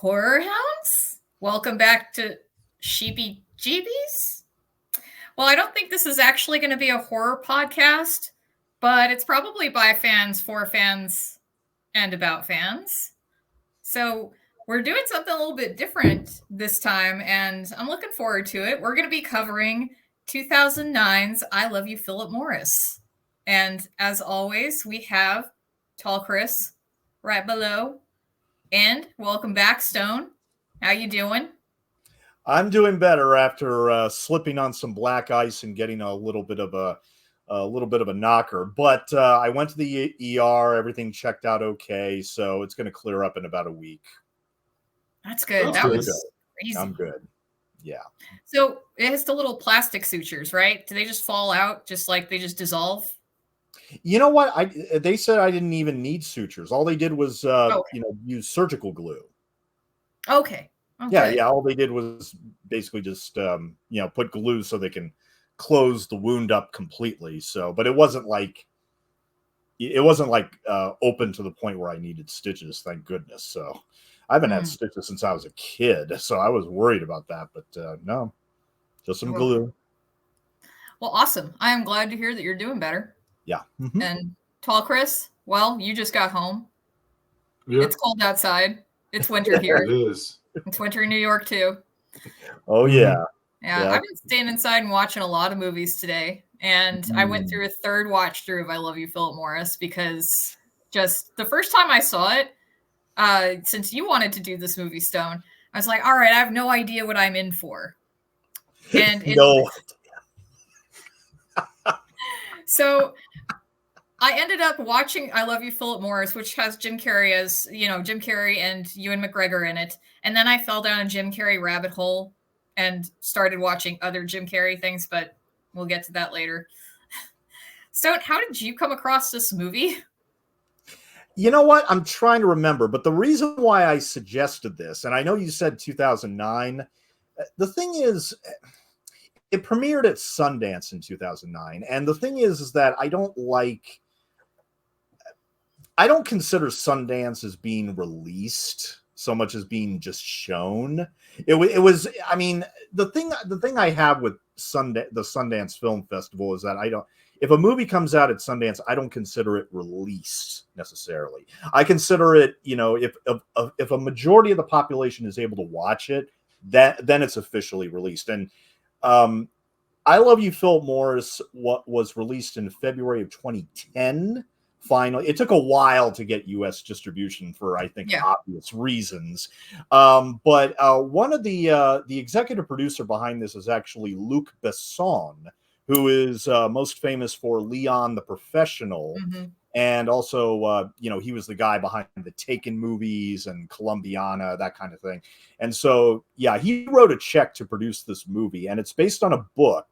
Horror hounds? Welcome back to Sheebie Jeebies. Well, I don't think this is actually going to be a horror podcast, but it's probably by fans, for fans, and about fans. So we're doing something a little bit different this time, and I'm looking forward to it. We're going to be covering 2009's I Love You, Phillip Morris. And as always, we have Tall Chris right below. And welcome back, Stone. How you doing? I'm doing better after slipping on some black ice and getting a little bit of a knocker. But I went to the ER. Everything checked out okay, so it's going to clear up in about a week. That's good. That was crazy. I'm good. Yeah. So it has the little plastic sutures, right? Do they just fall out, just like they just dissolve? You know what? They said I didn't even need sutures. All they did was use surgical glue. Okay. Yeah. All they did was basically just put glue so they can close the wound up completely. So, but it wasn't like open to the point where I needed stitches. Thank goodness. So, I haven't had stitches since I was a kid, so I was worried about that. But no, just some glue. Well, awesome. I am glad to hear that you're doing better. Yeah. Mm-hmm. And Tall Chris, well, you just got home. Yep. It's cold outside. It's winter here. It is. It's winter in New York too. Oh yeah. Yeah. I've been staying inside and watching a lot of movies today. And I went through a third watch through of I Love You, Phillip Morris, because just the first time I saw it, since you wanted to do this movie, Stone, I was like, all right, I have no idea what I'm in for. And so I ended up watching I Love You, Phillip Morris, which has Jim Carrey as, Jim Carrey and Ewan McGregor in it. And then I fell down a Jim Carrey rabbit hole and started watching other Jim Carrey things, but we'll get to that later. Stone, how did you come across this movie? You know what? I'm trying to remember, but the reason why I suggested this, and I know you said 2009, the thing is, it premiered at Sundance in 2009. And the thing is that I don't consider Sundance as being released so much as being just shown. It was, I mean, the thing I have with the Sundance Film Festival is that if a movie comes out at Sundance, I don't consider it released necessarily. I consider it, if a majority of the population is able to watch it, then it's officially released. And I Love You, Phillip Morris was released in February of 2010. Finally, it took a while to get U.S. distribution for, I think, obvious reasons. But one of the executive producer behind this is actually Luc Besson, who is most famous for Leon the Professional. Mm-hmm. And also, he was the guy behind the Taken movies and Columbiana, that kind of thing. And so, he wrote a check to produce this movie, and it's based on a book,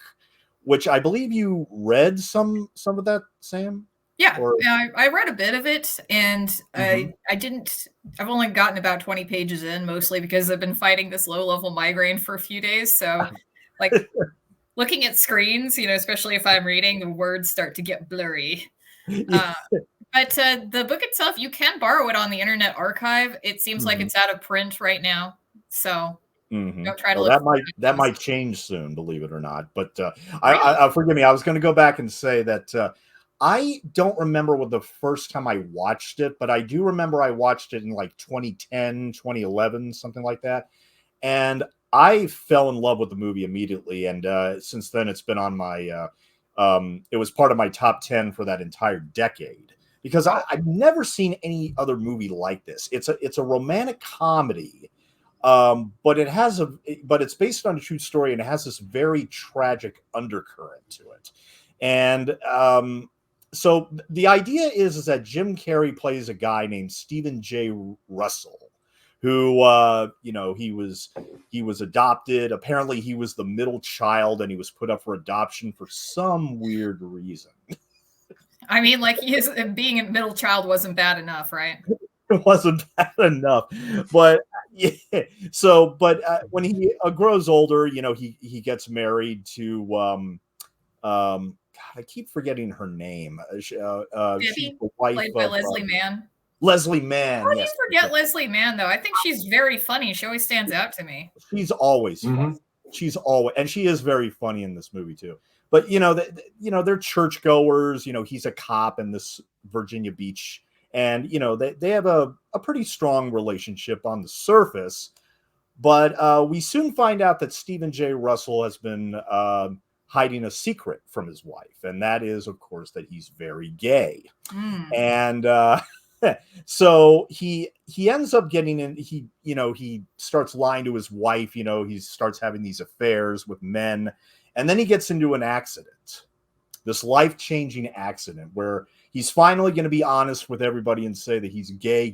which I believe you read some of that, Sam? Yeah, I read a bit of it, and I've only gotten about 20 pages in, mostly because I've been fighting this low-level migraine for a few days. So, looking at screens, especially if I'm reading, the words start to get blurry. But the book itself, you can borrow it on the Internet Archive. It seems like it's out of print right now, so don't try to look. That might change soon, believe it or not. But I forgive me. I was going to go back and say that I don't remember what the first time I watched it, but I do remember I watched it in like 2010, 2011, something like that, and I fell in love with the movie immediately. And since then, it's been on my. It was part of my top 10 for that entire decade, because I've never seen any other movie like this. It's a romantic comedy, but it's based on a true story, and it has this very tragic undercurrent to it. And so the idea is that Jim Carrey plays a guy named Stephen J. Russell, who he was adopted. Apparently he was the middle child, and he was put up for adoption for some weird reason. I mean, being a middle child wasn't bad enough, right? It wasn't bad enough, but when he grows older, he gets married to God, I keep forgetting her name. Debbie, played by Leslie Mann. Leslie Mann. How do Yes. you forget Leslie Mann, though? I think she's very funny. She always stands out to me. She's always funny. She's always, and she is very funny in this movie too. But they're churchgoers. He's a cop in this Virginia Beach, and they have a pretty strong relationship on the surface. But we soon find out that Stephen J. Russell has been hiding a secret from his wife, and that is, of course, that he's very gay. And so he ends up getting in. He starts lying to his wife. He starts having these affairs with men, and then he gets into an accident, this life-changing accident where he's finally going to be honest with everybody and say that he's gay.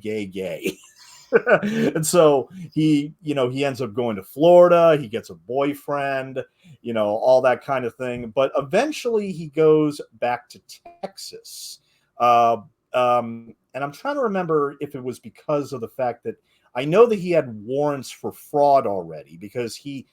And so he ends up going to Florida. He gets a boyfriend, all that kind of thing. But eventually he goes back to Texas. And I'm trying to remember if it was because of the fact that I know that he had warrants for fraud already, because he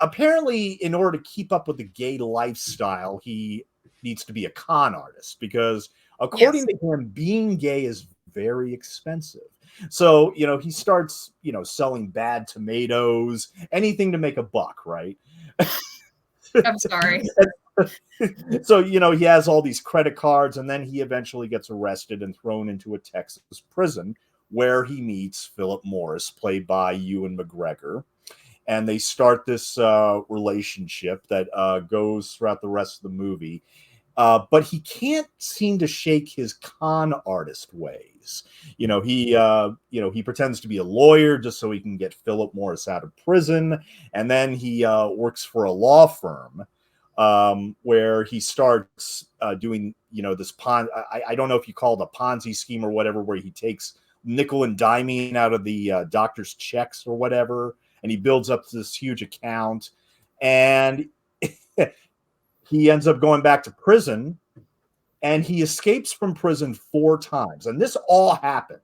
apparently, in order to keep up with the gay lifestyle, he needs to be a con artist, because according to him, being gay is very expensive. So, he starts, selling bad tomatoes, anything to make a buck, right? I'm sorry. So, he has all these credit cards, and then he eventually gets arrested and thrown into a Texas prison where he meets Phillip Morris, played by Ewan McGregor. And they start this relationship that goes throughout the rest of the movie. But he can't seem to shake his con artist ways. He pretends to be a lawyer just so he can get Phillip Morris out of prison. And then he works for a law firm where he starts doing, this I don't know if you call it a Ponzi scheme or whatever, where he takes nickel and diming out of the doctor's checks or whatever. And he builds up this huge account. And he ends up going back to prison, and he escapes from prison 4 times. And this all happened.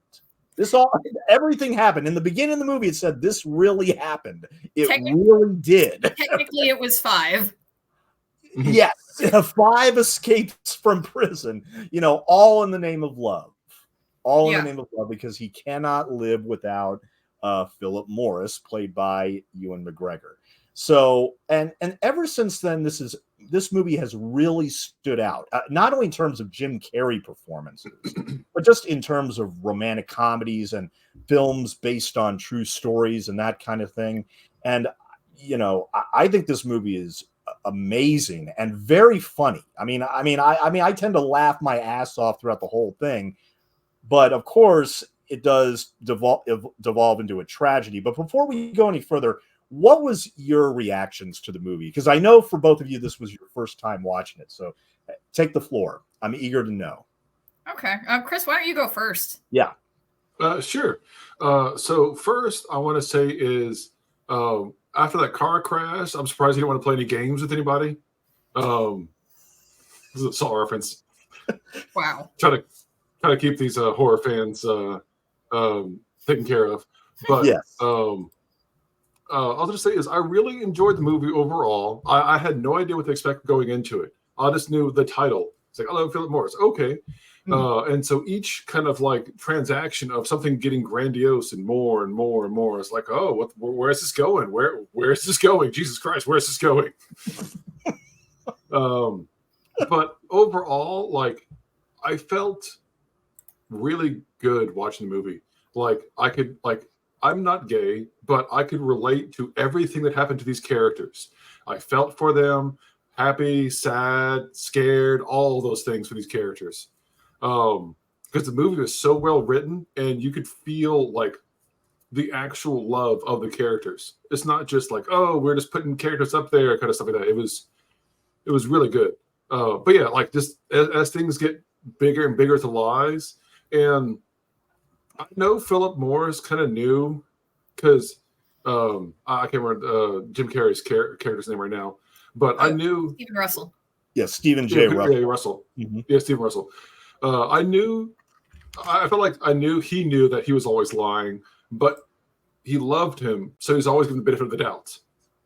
Everything happened. In the beginning of the movie, it said this really happened. It really did. Technically, it was 5. Yes, 5 escapes from prison, all in the name of love. All in the name of love, because he cannot live without Phillip Morris, played by Ewan McGregor. So, and ever since then, this movie has really stood out, not only in terms of Jim Carrey performances, but just in terms of romantic comedies and films based on true stories and that kind of thing. And, I think this movie is amazing and very funny. I tend to laugh my ass off throughout the whole thing, but of course it does devolve into a tragedy. But before we go any further, what was your reactions to the movie? Because I know for both of you, this was your first time watching it. So take the floor. I'm eager to know. Okay. Chris, why don't you go first? Yeah. Sure. So first, I want to say is after that car crash, I'm surprised you didn't want to play any games with anybody. This is a Saw reference. Wow. Try to keep these horror fans taken care of. But yes. I'll just say is I really enjoyed the movie overall. I had no idea what to expect going into it. I just knew the title. It's like, hello, Phillip Morris. Okay. And so each kind of like transaction of something getting grandiose and more and more and more, it's like, oh, where is this going? Where is this going? Jesus Christ, where is this going? But overall, like, I felt really good watching the movie. I'm not gay, but I could relate to everything that happened to these characters. I felt for them, happy, sad, scared, all those things for these characters. Because the movie was so well written, and you could feel like the actual love of the characters. It's not just like, oh, we're just putting characters up there, kind of stuff like that. It was really good. But yeah, like just as things get bigger and bigger to lies, and I know Phillip Morris kind of knew, because I can't remember Jim Carrey's character's name right now, but I knew Stephen Russell. Yeah, Stephen J. Russell. Yeah, Russell. Mm-hmm. Yeah, Stephen Russell. I felt like I knew he knew that he was always lying, but he loved him, so he's always given the benefit of the doubt.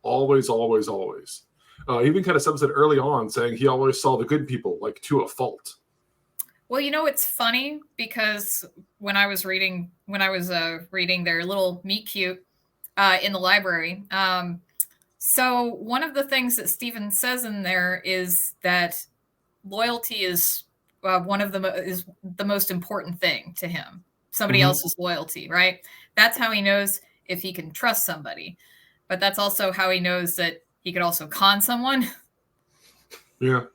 Always, always, always. Even kind of said early on, saying he always saw the good people, like, to a fault. Well, it's funny because when I was reading their little meet cute in the library, so one of the things that Stephen says in there is that loyalty is is the most important thing to him. Somebody else's loyalty, right? That's how he knows if he can trust somebody. But that's also how he knows that he could also con someone. Yeah.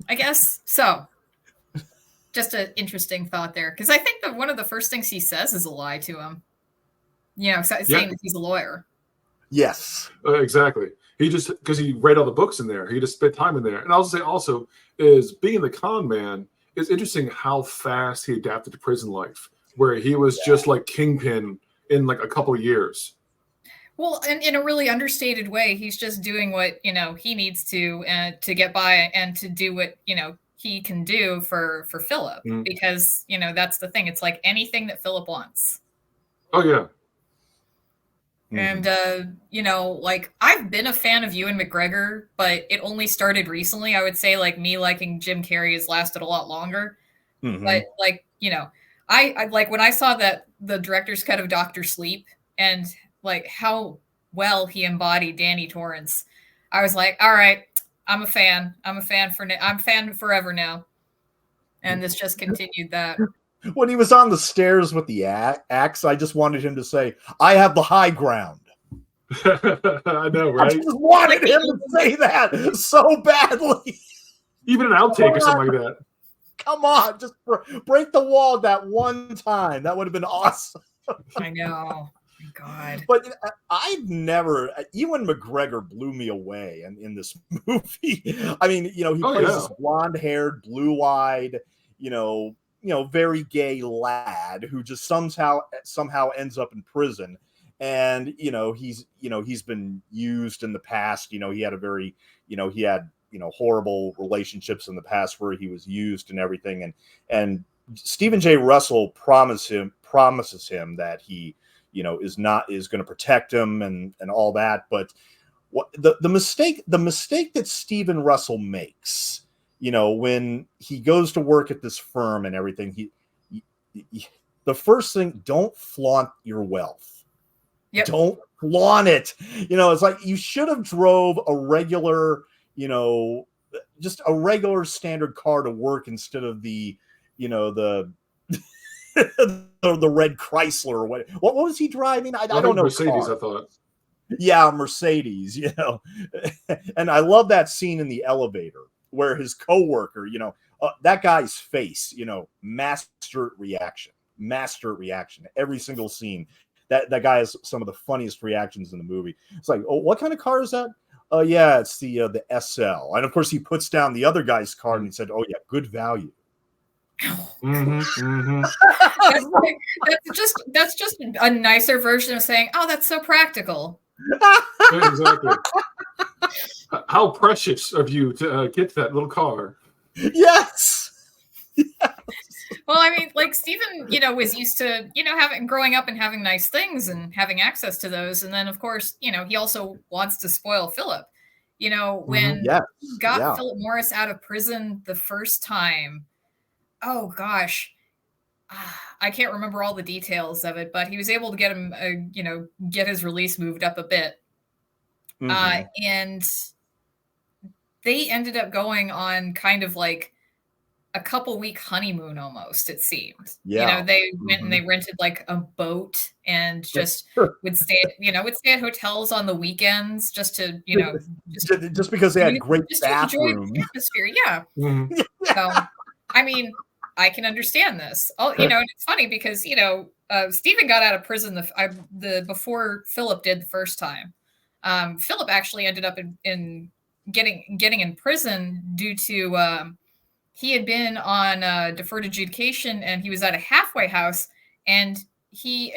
I guess so. Just an interesting thought there, because I think that one of the first things he says is a lie to him. Saying that he's a lawyer. Yes, exactly. He just, because he read all the books in there, he just spent time in there. And I'll say also is being the con man. It's interesting how fast he adapted to prison life, where he was just like Kingpin in like a couple of years. Well, and in a really understated way, he's just doing what he needs to get by and to do what he can do for Philip, because that's the thing. It's like anything that Philip wants. Oh yeah. And like I've been a fan of Ewan McGregor, but it only started recently. I would say like me liking Jim Carrey has lasted a lot longer. But like I like when I saw that the director's cut of Dr. Sleep and like how well he embodied Danny Torrance, I was like, all right, I'm a fan. I'm fan forever now. And this just continued that. When he was on the stairs with the axe, I just wanted him to say, "I have the high ground." I know, right? I just wanted him to say that so badly. Even an outtake or something like that. Come on, just break the wall that one time. That would have been awesome. I know. God. But I've never, Ewan McGregor blew me away in this movie. I mean, he plays this blonde-haired, blue-eyed, very gay lad who just somehow ends up in prison. And, he's been used in the past. He had a very, he had, horrible relationships in the past where he was used and everything. And Stephen J. Russell promises him that he, is going to protect him and all that. But what the mistake that Stephen Russell makes, when he goes to work at this firm and everything, he the first thing, don't flaunt your wealth. Yep. Don't flaunt it. It's like you should have drove a regular, just a regular standard car to work instead of the, the the red Chrysler or what was he driving? I don't know. Mercedes, I thought. Yeah, Mercedes, And I love that scene in the elevator where his coworker, that guy's face, master reaction. Every single scene. That guy has some of the funniest reactions in the movie. It's like, oh, what kind of car is that? Oh yeah, it's the SL. And of course he puts down the other guy's card and he said, oh yeah, good value. That's just a nicer version of saying, oh, that's so practical. Yeah, exactly. How precious of you to get that little car. Yes. Well, I mean, like Stephen, was used to, growing up and having nice things and having access to those. And then, of course, he also wants to spoil Philip. When he got Phillip Morris out of prison the first time, oh gosh, I can't remember all the details of it, but he was able to get him, get his release moved up a bit. And they ended up going on kind of like a couple-week honeymoon almost, it seemed. Yeah. They went and they rented like a boat and just would stay at hotels on the weekends just to, just because they had great bathrooms. The atmosphere, yeah. So, I mean, I can understand this. And it's funny because Stephen got out of prison before Philip did the first time. Philip actually ended up in getting in prison due to he had been on deferred adjudication and he was at a halfway house and he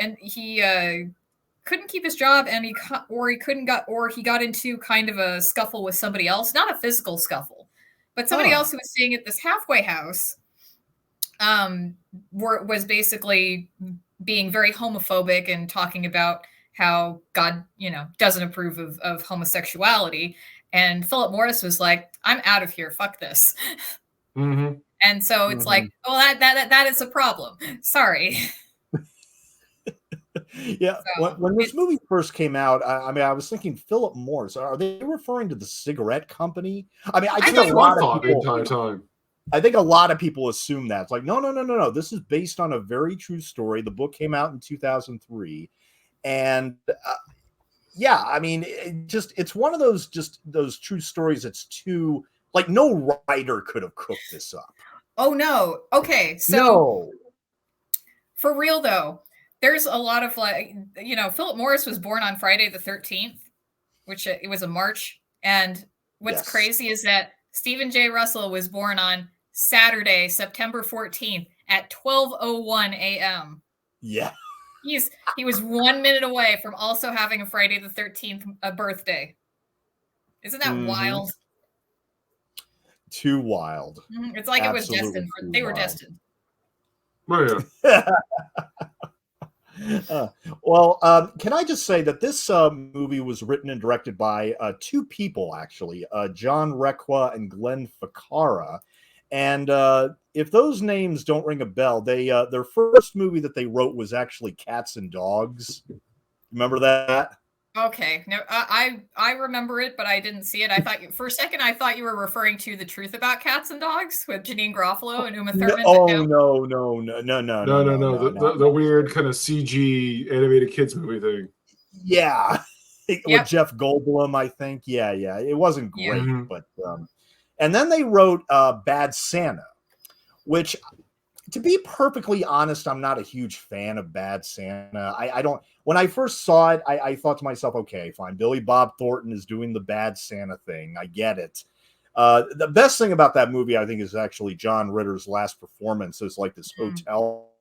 couldn't keep his job and he got into kind of a scuffle with somebody else, not a physical scuffle, but somebody else who was staying at this halfway house. Was basically being very homophobic and talking about how God, doesn't approve of homosexuality. And Phillip Morris was like, I'm out of here. Fuck this. Mm-hmm. And so it's like, well, that is a problem. Sorry. Yeah, So when this movie first came out, I mean, I was thinking Phillip Morris. Are they referring to the cigarette company? I mean, I think That's a what I lot of thought the people. entire time. I think a lot of people assume that. It's like, no. This is based on a very true story. The book came out in 2003, and yeah, I mean, it's one of those true stories that's too, like, no writer could have cooked this up. Oh no. Okay, so No. For real though, there's a lot of like, Phillip Morris was born on Friday the 13th, which it was a March. And what's Yes. crazy is that Stephen J. Russell was born on Saturday, September 14th at 12:01 a.m. Yeah. He was 1 minute away from also having a Friday the 13th birthday. Isn't that wild? Too wild. It's like Absolutely, it was destined. They were destined. Oh, yeah. Well, can I just say that this movie was written and directed by two people, actually, John Requa and Glenn Ficarra. And if those names don't ring a bell, their first movie that they wrote was actually Cats and Dogs. Remember that? Okay, no, I remember it, but I didn't see it. For a second I thought you were referring to The Truth About Cats and Dogs with Janine Garofalo and Uma Thurman. No. The weird kind of CG animated kids movie thing. Yeah, with Jeff Goldblum, I think. Yeah, it wasn't great, but and then they wrote Bad Santa, which, to be perfectly honest, I'm not a huge fan of Bad Santa. I don't. When I first saw it, I thought to myself, okay, fine. Billy Bob Thornton is doing the Bad Santa thing. I get it. The best thing about that movie, I think, is actually John Ritter's last performance as like this hotel,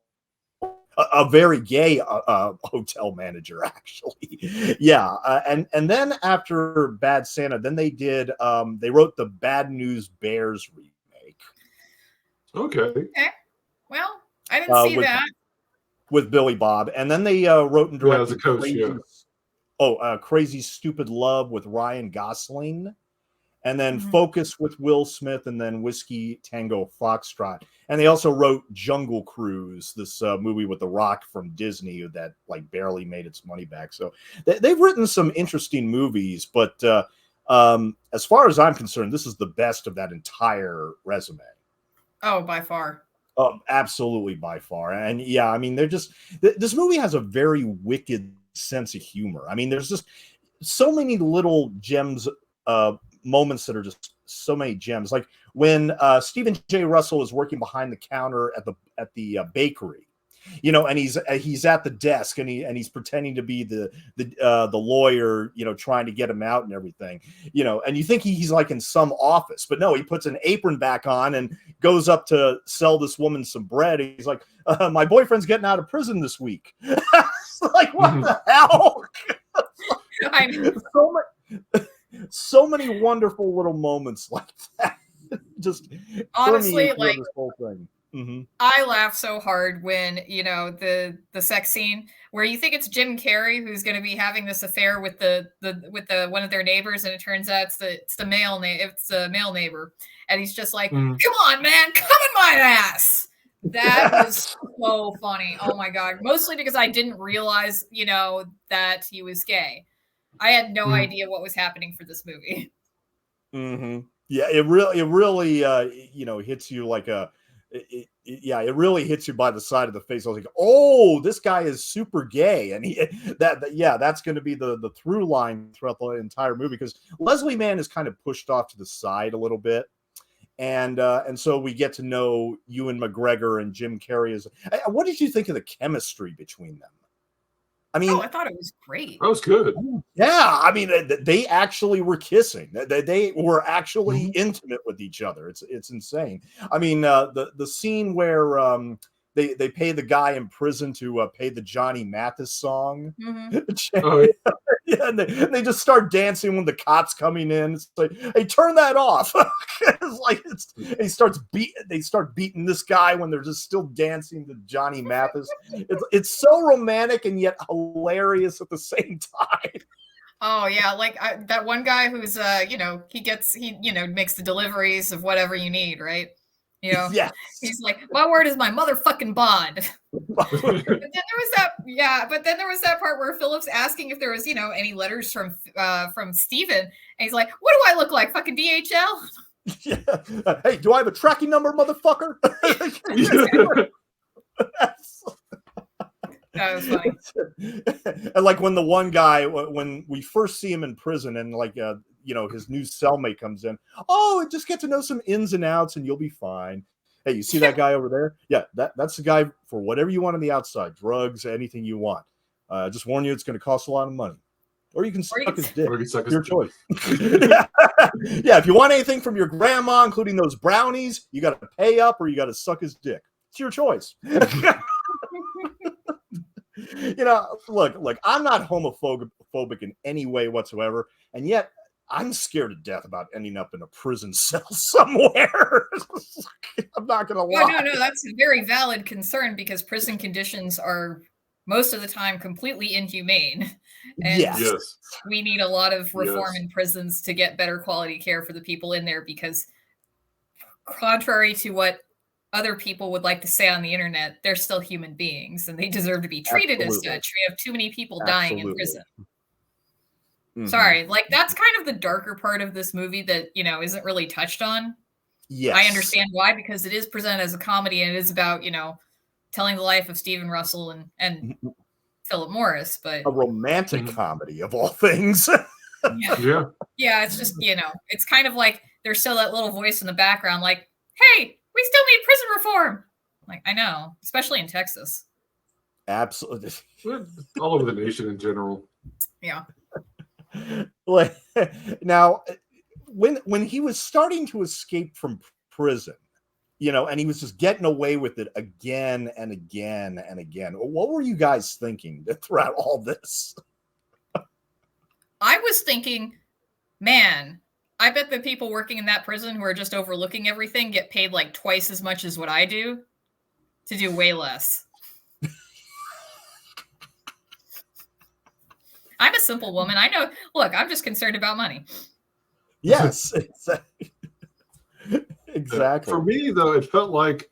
a very gay hotel manager, actually. Yeah, and then after Bad Santa, then they wrote the Bad News Bears remake. Okay. Well, I didn't see that. With Billy Bob, and then they wrote and directed as a coach, Crazy Stupid Love with Ryan Gosling, and then Focus with Will Smith, and then Whiskey Tango Foxtrot. And they also wrote Jungle Cruise, this movie with The Rock from Disney that like barely made its money back. So they've written some interesting movies, but as far as I'm concerned, this is the best of that entire resume. Oh, by far. Absolutely, by far. And yeah, I mean, this movie has a very wicked sense of humor. I mean, there's just so many little gems, moments that are just so many gems. Like when Stephen J. Russell is working behind the counter at the bakery, and he's at the desk and he's pretending to be the lawyer, trying to get him out and everything, and you think he's like in some office, but no, he puts an apron back on and goes up to sell this woman some bread. He's like, my boyfriend's getting out of prison this week. Like, what the hell? So many wonderful little moments like that. Just honestly, like this whole thing. I laugh so hard when the sex scene where you think it's Jim Carrey who's going to be having this affair with the one of their neighbors, and it turns out it's the male neighbor, and he's just like, "Come on, man, come in my ass." That was so funny. Oh my god! Mostly because I didn't realize that he was gay. I had no idea what was happening for this movie. Yeah, it really hits you like a. It really hits you by the side of the face. I was like, oh, this guy is super gay. And that's going to be the through line throughout the entire movie, because Leslie Mann is kind of pushed off to the side a little bit. And so we get to know Ewan McGregor and Jim Carrey. What did you think of the chemistry between them? I mean, I thought it was great. That was good. Yeah, I mean, they actually were kissing. They were actually intimate with each other. It's insane. I mean, the scene where they pay the guy in prison to pay the Johnny Mathis song. Yeah, and they just start dancing when the cops coming in. It's like, hey, turn that off. It's like they start beating this guy when they're just still dancing to Johnny Mathis. It's so romantic and yet hilarious at the same time. Oh yeah, like that one guy who's he makes the deliveries of whatever you need, right? You know, Yes. he's like, my word is my motherfucking bond. But then there was that part where Philip's asking if there was, any letters from Steven. And he's like, what do I look like? Fucking DHL? Yeah. Hey, do I have a tracking number, motherfucker? That was funny. And like when the one guy, when we first see him in prison and like, his new cellmate comes in, just get to know some ins and outs and you'll be fine. Hey, you see that guy over there? Yeah, that's the guy for whatever you want on the outside, drugs, anything you want. Just warn you, it's going to cost a lot of money. Or you can suck his dick. Your choice. Yeah, if you want anything from your grandma, including those brownies, you got to pay up or you got to suck his dick. It's your choice. Look, I'm not homophobic in any way whatsoever, and yet I'm scared to death about ending up in a prison cell somewhere. I'm not going to lie. No, that's a very valid concern because prison conditions are most of the time completely inhumane. And yes. We need a lot of reform in prisons to get better quality care for the people in there because contrary to what other people would like to say on the internet, they're still human beings and they deserve to be treated as such. We have too many people dying in prison. Mm-hmm. Sorry, like that's kind of the darker part of this movie that, isn't really touched on. Yes. I understand why, because it is presented as a comedy and it is about, telling the life of Stephen Russell and Phillip Morris, but a romantic comedy of all things. Yeah. Yeah, it's just, it's kind of like there's still that little voice in the background like, hey, we still need prison reform. Like, I know, especially in Texas. Absolutely. All over the nation in general. Yeah. Like, now, when he was starting to escape from prison, and he was just getting away with it again and again and again, what were you guys thinking throughout all this? I was thinking, man, I bet the people working in that prison who are just overlooking everything get paid like twice as much as what I do to do way less. I'm a simple woman. I know. Look, I'm just concerned about money. Yes, exactly. For me, though, it felt like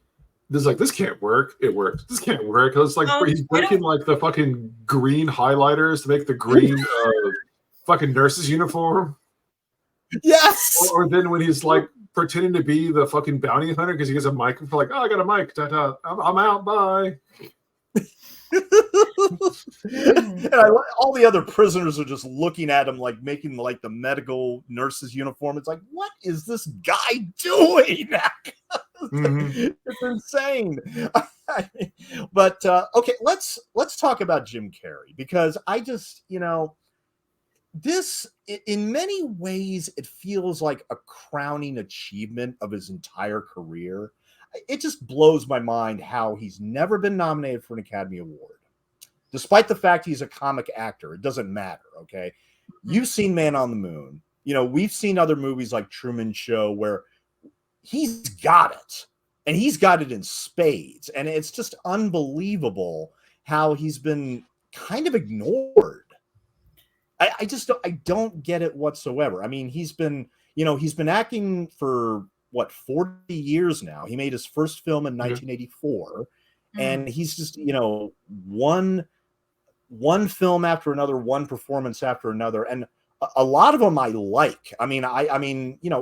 this can't work. It worked. This can't work. It's like he's breaking like the fucking green highlighters to make the green fucking nurse's uniform. Yes. Or then when he's like pretending to be the fucking bounty hunter because he gets a mic for like, I got a mic. Ta-ta. I'm out. Bye. And all the other prisoners are just looking at him like making like the medical nurse's uniform. It's like, what is this guy doing? It's insane. But okay, let's talk about Jim Carrey because I just, this in many ways it feels like a crowning achievement of his entire career. It just blows my mind how he's never been nominated for an Academy Award. Despite the fact he's a comic actor, it doesn't matter, okay? You've seen Man on the Moon. We've seen other movies like Truman Show where he's got it. And he's got it in spades. And it's just unbelievable how he's been kind of ignored. I don't get it whatsoever. I mean, he's been acting for 40 years now. He made his first film in 1984, and he's just, one film after another, one performance after another, and a lot of them I like. I mean,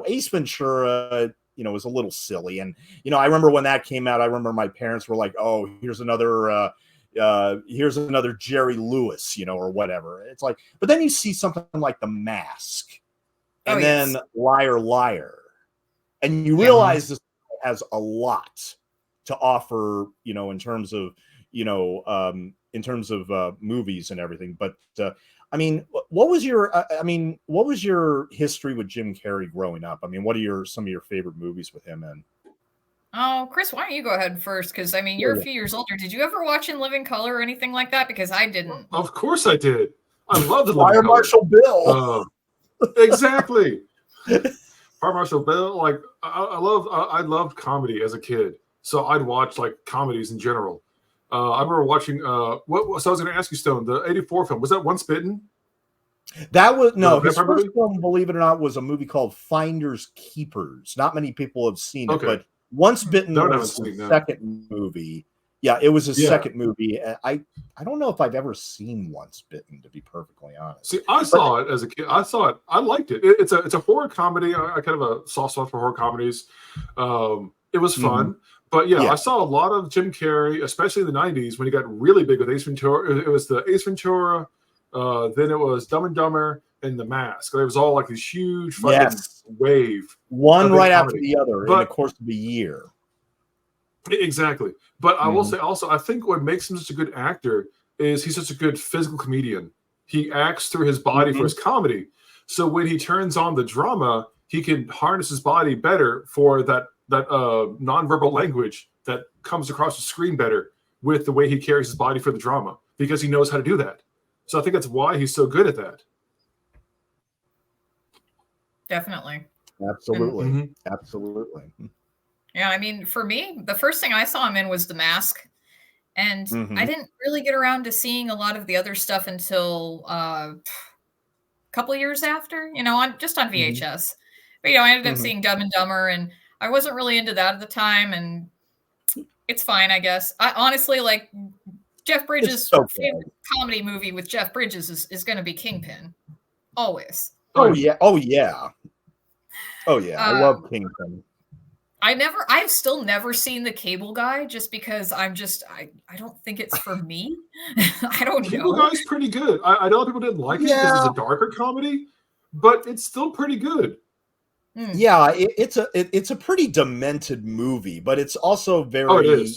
Ace Ventura, is a little silly, and I remember when that came out. I remember my parents were like, "Oh, here's another Jerry Lewis," or whatever. It's like, but then you see something like The Mask, and then Liar Liar. And you realize this has a lot to offer, in terms of, movies and everything. But I mean, what was your history with Jim Carrey growing up? I mean, what are some of your favorite movies with him in? Oh, Chris, why don't you go ahead first? Because I mean, you're a few years older. Did you ever watch In Living Color or anything like that? Because I didn't. Of course I did. I love the Fire Marshal Bill. Exactly. Fire Marshal Bill, like I loved comedy as a kid, so I'd watch like comedies in general. I remember watching so I was going to ask you, Stone, the '84 film, was that Once Bitten? That was his first film, believe it or not, was a movie called Finders Keepers. Not many people have seen it, but Once Bitten Don't was haven't his seen that. second movie. Yeah, it was his Yeah. second movie. I don't know if I've ever seen Once Bitten, to be perfectly honest. See, I saw it as a kid. I saw it. I liked it. It's a horror comedy. I kind of a soft spot for horror comedies. It was fun. But yeah, Yeah. I saw a lot of Jim Carrey, especially in the 90s when he got really big with Ace Ventura. It was the Ace Ventura, then it was Dumb and Dumber, and The Mask. It was all like this huge fucking Yes. wave. One of right comedy. after the other in the course of a year. Exactly. But I will say also, I think what makes him such a good actor is he's such a good physical comedian. He acts through his body for his comedy. So when he turns on the drama, he can harness his body better for that nonverbal language that comes across the screen better with the way he carries his body for the drama, because he knows how to do that. So I think that's why he's so good at that. Definitely. Absolutely. Absolutely. Yeah, I mean, for me, the first thing I saw him in was The Mask. And I didn't really get around to seeing a lot of the other stuff until a couple years after, just on VHS. But, I ended up seeing Dumb and Dumber, and I wasn't really into that at the time, and it's fine, I guess. I honestly, like, Jeff Bridges' favorite comedy movie with Jeff Bridges is going to be Kingpin. Always. Oh, yeah. Oh, yeah. Oh, yeah. I love Kingpin. I've still never seen The Cable Guy, just because I don't think it's for me. I don't know. Cable Guy's pretty good. I know people didn't like it because it's a darker comedy, but it's still pretty good. Yeah, it's a pretty demented movie, but it's also very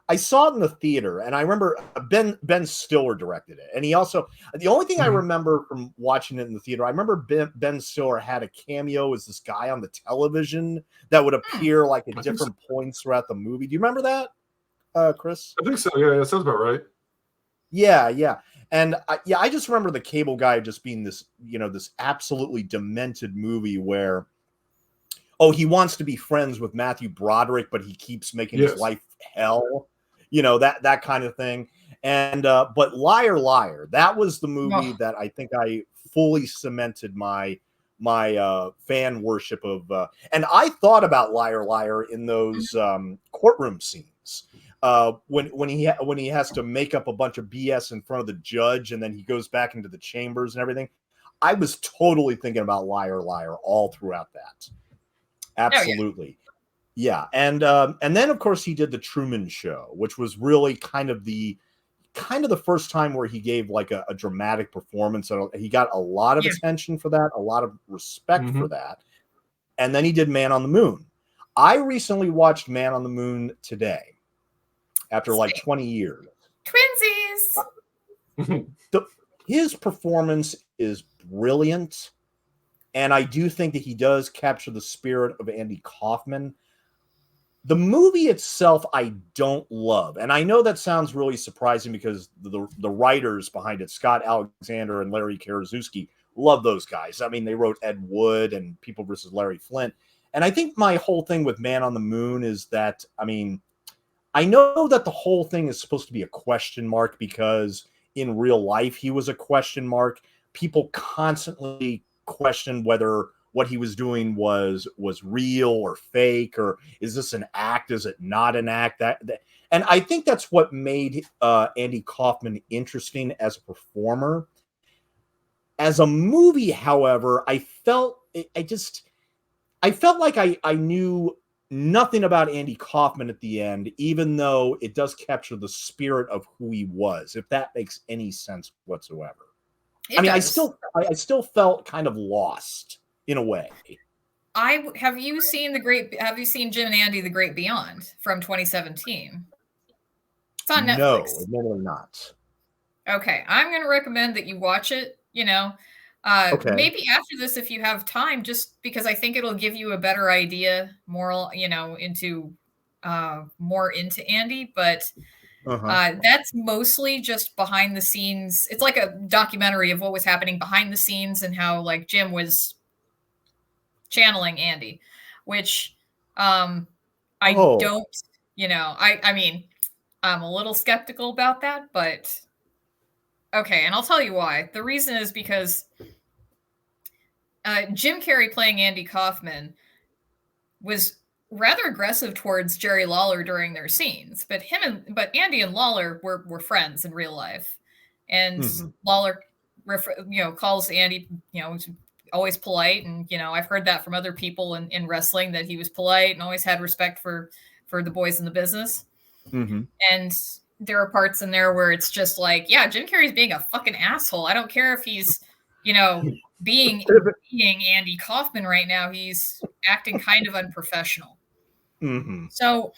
I saw it in the theater, and I remember Ben Stiller directed it, and he also the only thing I remember from watching it in the theater, I remember Ben Stiller had a cameo as this guy on the television that would appear like at different points throughout the movie. Do you remember that, Chris? I think so. Yeah, that sounds about right. Yeah. And I just remember The Cable Guy just being this, this absolutely demented movie where, he wants to be friends with Matthew Broderick, but he keeps making his life hell, that kind of thing. And, but Liar, Liar, that was the movie that I think I fully cemented my fan worship of, and I thought about Liar, Liar in those courtroom scenes. When he has to make up a bunch of BS in front of the judge, and then he goes back into the chambers and everything, I was totally thinking about Liar, Liar all throughout that. Absolutely. Yeah. And then of course he did The Truman Show, which was really kind of the first time where he gave like a dramatic performance. He got a lot of attention for that, a lot of respect for that. And then he did Man on the Moon. I recently watched Man on the Moon today after like 20 years. Twinsies. His performance is brilliant. And I do think that he does capture the spirit of Andy Kaufman. The movie itself, I don't love. And I know that sounds really surprising because the writers behind it, Scott Alexander and Larry Karaszewski, love those guys. I mean, they wrote Ed Wood and People vs. Larry Flint. And I think my whole thing with Man on the Moon is that, I mean, I know that the whole thing is supposed to be a question mark because in real life he was a question mark. People constantly questioned whether what he was doing was real or fake, or is this an act? Is it not an act? And I think that's what made Andy Kaufman interesting as a performer. As a movie, however, I felt like I knew nothing about Andy Kaufman at the end, even though it does capture the spirit of who he was, if that makes any sense whatsoever. I still felt kind of lost in a way. Have you seen Jim and Andy: The Great Beyond from 2017? It's on Netflix. No, not. Okay, I'm going to recommend that you watch it. Maybe after this, if you have time, just because I think it'll give you a better idea, more into Andy, but. That's mostly just behind the scenes. It's like a documentary of what was happening behind the scenes and how like Jim was channeling Andy, which I don't, I mean, I'm a little skeptical about that, but okay. And I'll tell you why. The reason is because Jim Carrey playing Andy Kaufman was rather aggressive towards Jerry Lawler during their scenes, but Andy and Lawler were friends in real life, and Lawler, calls Andy, always polite, and I've heard that from other people in wrestling, that he was polite and always had respect for the boys in the business. And there are parts in there where it's just like, yeah, Jim Carrey's being a fucking asshole. I don't care if he's being Andy Kaufman right now. He's acting kind of unprofessional. So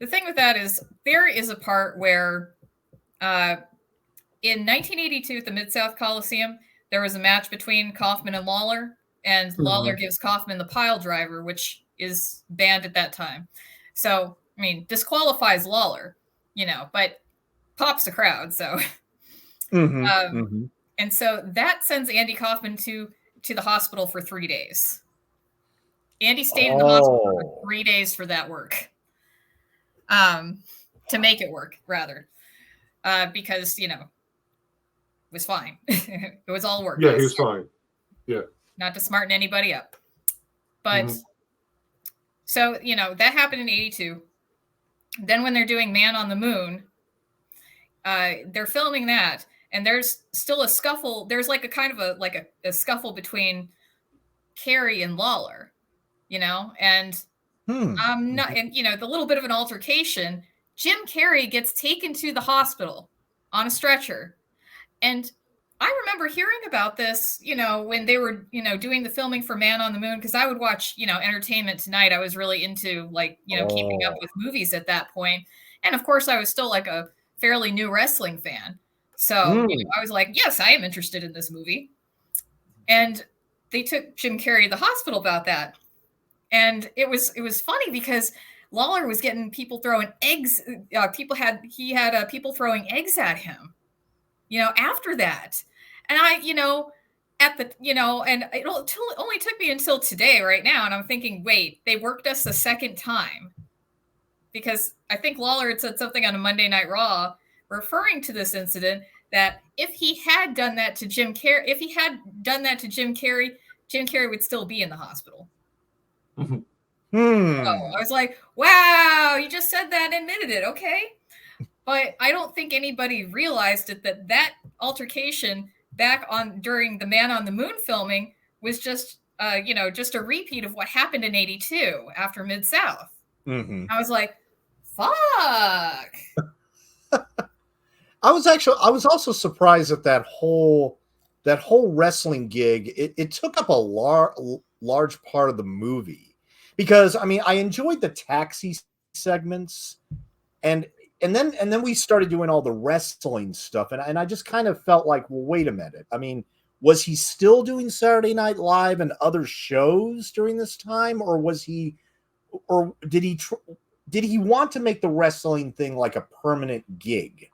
the thing with that is, there is a part where in 1982 at the Mid-South Coliseum, there was a match between Kaufman and Lawler, and Lawler gives Kaufman the pile driver, which is banned at that time. So, I mean, disqualifies Lawler, but pops the crowd. So, and so that sends Andy Kaufman to the hospital for 3 days. Andy stayed in the hospital for 3 days for that work. To make it work, rather. Because, it was fine. It was all work. Yeah, he was fine. Yeah. Not to smarten anybody up. But, so, that happened in 82. Then when they're doing Man on the Moon, they're filming that. And there's still a scuffle. There's like a kind of a scuffle between Carrey and Lawler, and the little bit of an altercation. Jim Carrey gets taken to the hospital on a stretcher. And I remember hearing about this, when they were, doing the filming for Man on the Moon, because I would watch, Entertainment Tonight. I was really into keeping up with movies at that point. And of course, I was still like a fairly new wrestling fan. So I was like, yes, I am interested in this movie. And they took Jim Carrey to the hospital about that. And it was funny because Lawler was getting people throwing eggs. He had people throwing eggs at him, after that. And and it only took me until today right now. And I'm thinking, wait, they worked us a second time, because I think Lawler had said something on a Monday Night Raw referring to this incident, that if he had done that to Jim Carrey, Jim Carrey would still be in the hospital. So I was like, wow, you just said that and admitted it. Okay. But I don't think anybody realized it, that altercation during the Man on the Moon filming was just a repeat of what happened in 82 after Mid-South. I was like, fuck. I was also surprised at that whole wrestling gig. It took up a large part of the movie, because I enjoyed the taxi segments, and then we started doing all the wrestling stuff, and I just kind of felt like, well, wait a minute. Was he still doing Saturday Night Live and other shows during this time, or did he want to make the wrestling thing like a permanent gig?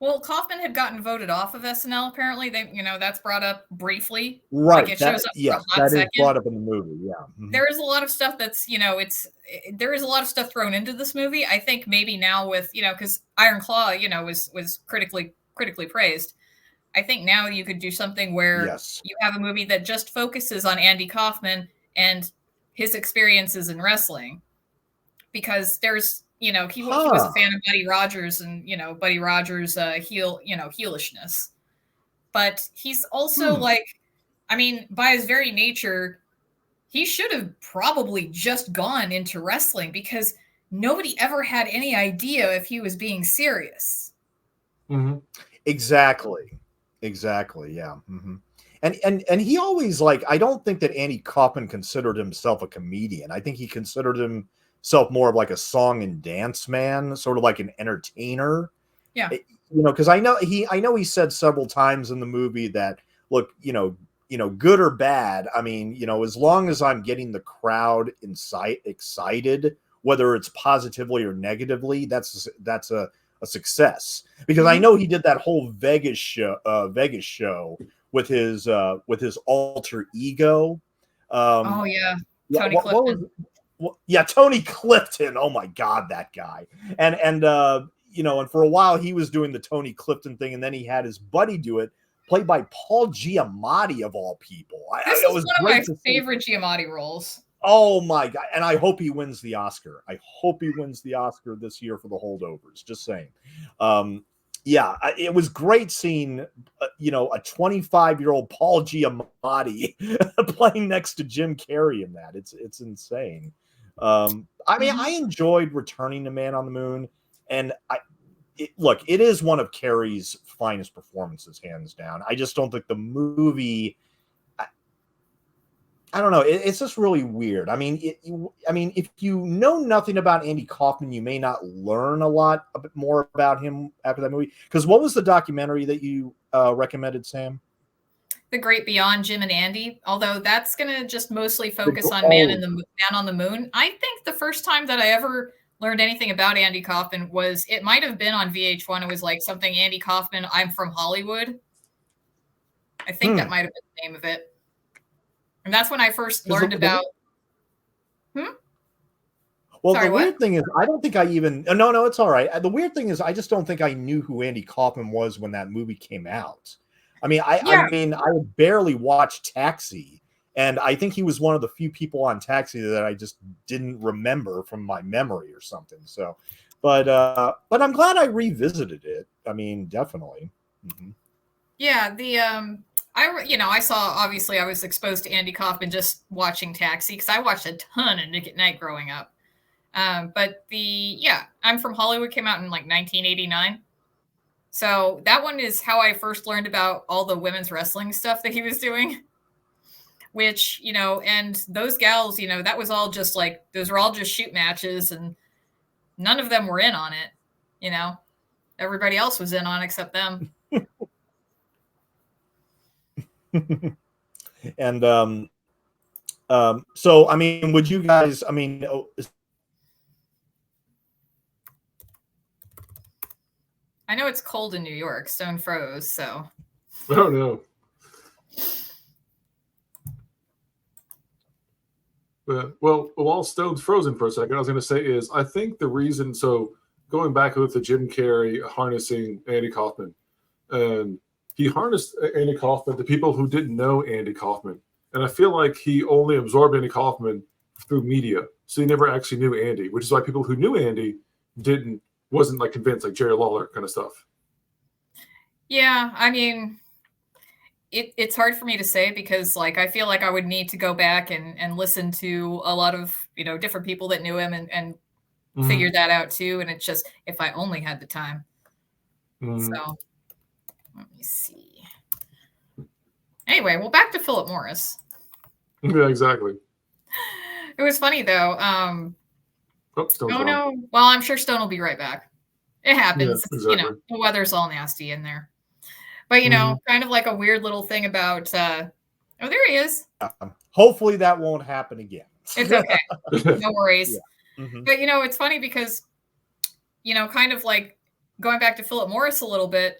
Well, Kaufman had gotten voted off of SNL. Apparently, that's brought up briefly. Right. Like, it shows up for a hot that second. Is brought up in the movie. Yeah. There is a lot of stuff that's, there is a lot of stuff thrown into this movie. I think maybe now with, because Iron Claw, was critically praised. I think now you could do something where you have a movie that just focuses on Andy Kaufman and his experiences in wrestling, because there's, he was a fan of Buddy Rogers and, Buddy Rogers' heelishness. But he's also by his very nature, he should have probably just gone into wrestling, because nobody ever had any idea if he was being serious. Exactly. Yeah. And he always, I don't think that Andy Kaufman considered himself a comedian. I think he considered himself more of like a song and dance man, sort of like an entertainer. Yeah. Because I know he said several times in the movie that, look, good or bad, as long as I'm getting the crowd excited, whether it's positively or negatively, that's a success. Because I know he did that whole Vegas show with his alter ego. Tony Clifton. Tony Clifton. Oh my God, that guy. And for a while he was doing the Tony Clifton thing, and then he had his buddy do it, played by Paul Giamatti of all people. This is one of my favorite Giamatti roles. Oh my God. And I hope he wins the Oscar. I hope he wins the Oscar this year for The Holdovers. Just saying. Yeah, it was great seeing, a 25-year-old Paul Giamatti playing next to Jim Carrey in that. It's insane. I mean, I enjoyed Returning to Man on the Moon, and look, it is one of Carrey's finest performances, hands down. I just don't think the movie. I don't know. It's just really weird. I mean, if you know nothing about Andy Kaufman, you may not learn a bit more about him after that movie. Because what was the documentary that you recommended, Sam? The Great Beyond Jim and Andy. Although that's going to just mostly focus on Man on the Moon. I think the first time that I ever learned anything about Andy Kaufman was, it might have been on VH1. It was like something Andy Kaufman, I'm from Hollywood. I think that might have been the name of it. And that's when I first learned about. Well, sorry, the weird thing is, I don't think I even. No, it's all right. The weird thing is, I just don't think I knew who Andy Kaufman was when that movie came out. I mean, I barely watched Taxi, and I think he was one of the few people on Taxi that I just didn't remember from my memory or something. So, but I'm glad I revisited it. I mean, definitely. Mm-hmm. Yeah, I obviously I was exposed to Andy Kaufman just watching Taxi, because I watched a ton of Nick at Night growing up. But I'm from Hollywood came out in like 1989. So that one is how I first learned about all the women's wrestling stuff that he was doing, which, and those gals, that was all just like, those were all just shoot matches, and none of them were in on it. Everybody else was in on it except them. And so I mean, would you guys? I mean, I know it's cold in New York. Stone froze, so. Oh no. Well, while Stone's frozen for a second, I was going to say is, I think the reason. So going back with the Jim Carrey harnessing Andy Kaufman, and he harnessed Andy Kaufman to people who didn't know Andy Kaufman. And I feel like he only absorbed Andy Kaufman through media. So he never actually knew Andy, which is why people who knew Andy wasn't like convinced, like Jerry Lawler kind of stuff. Yeah, I mean, it's hard for me to say, because like I feel like I would need to go back and listen to a lot of, different people that knew him and figured that out too. And it's just, if I only had the time. So let me see. Anyway, well, back to Phillip Morris. Yeah, exactly. It was funny though. No. Well, I'm sure Stone will be right back. It happens. Yeah, exactly. The weather's all nasty in there. But, kind of like a weird little thing about, oh, there he is. Hopefully that won't happen again. It's okay. No worries. Yeah. But, it's funny because, kind of like going back to Phillip Morris a little bit.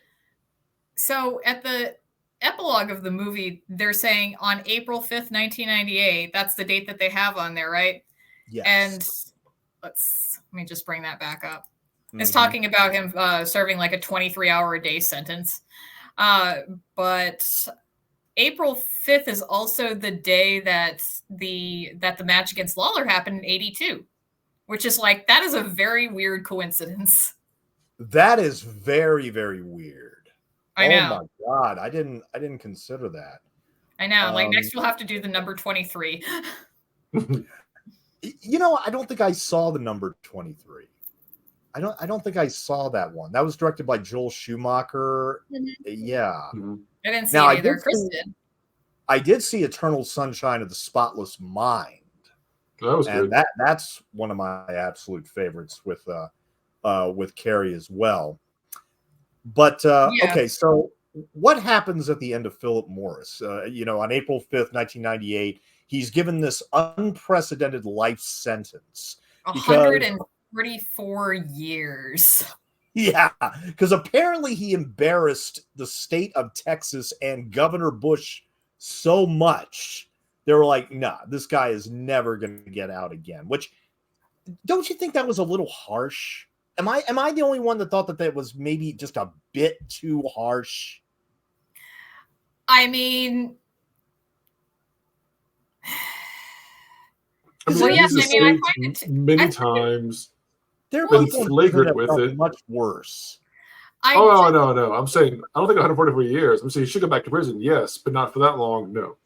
So at the epilogue of the movie, they're saying on April 5th, 1998, that's the date that they have on there, right? Yes. And let me just bring that back up. It's talking about him serving like a 23-hour-a-day sentence. But April 5th is also the day that the match against Lawler happened in 82, which is like, that is a very weird coincidence. That is very, very weird. I know. Oh my God. I didn't consider that. I know. Like next we'll have to do the number 23. I don't think I saw the number 23. I don't think I saw that one. That was directed by Joel Schumacher. Yeah. I didn't see it either. Chris did. I did see Eternal Sunshine of the Spotless Mind. That was good. That's one of my absolute favorites with Carrey as well. But okay, so what happens at the end of Phillip Morris? On April 5th, 1998, he's given this unprecedented life sentence. 144 years. Yeah, because apparently he embarrassed the state of Texas and Governor Bush so much, they were like, nah, this guy is never going to get out again. Which, don't you think that was a little harsh? Am I the only one that thought that was maybe just a bit too harsh? I mean, I mean, Well, it yes, is I mean, I escaped find it. many times. There are Been people in prison flagrant that with felt it. much worse. Oh, no. I'm saying, I don't think 144 years. I'm saying you should go back to prison, yes, but not for that long, no.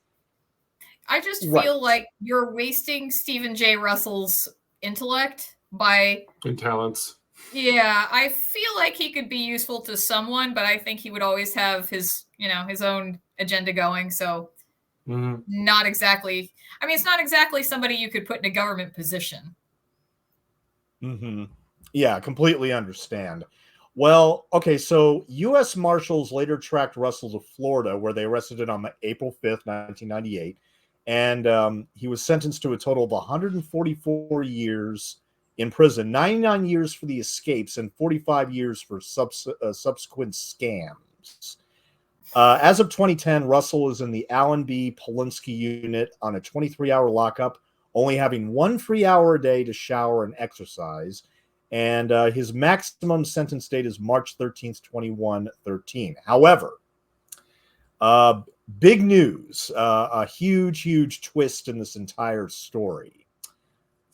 I just Right. feel like you're wasting Stephen J. Russell's intellect by. And talents. Yeah, I feel like he could be useful to someone, but I think he would always have his, his own agenda going. So not exactly. I mean, it's not exactly somebody you could put in a government position. Mm-hmm. Yeah, completely understand. Well, okay, so U.S. Marshals later tracked Russell to Florida, where they arrested him on April 5th, 1998, and he was sentenced to a total of 144 years in prison, 99 years for the escapes, and 45 years for subsequent scams. As of 2010, Russell is in the Allen B. Polinsky unit on a 23-hour lockup, only having 1 free hour a day to shower and exercise. And his maximum sentence date is March 13th, 2113. However, big news, a huge twist in this entire story.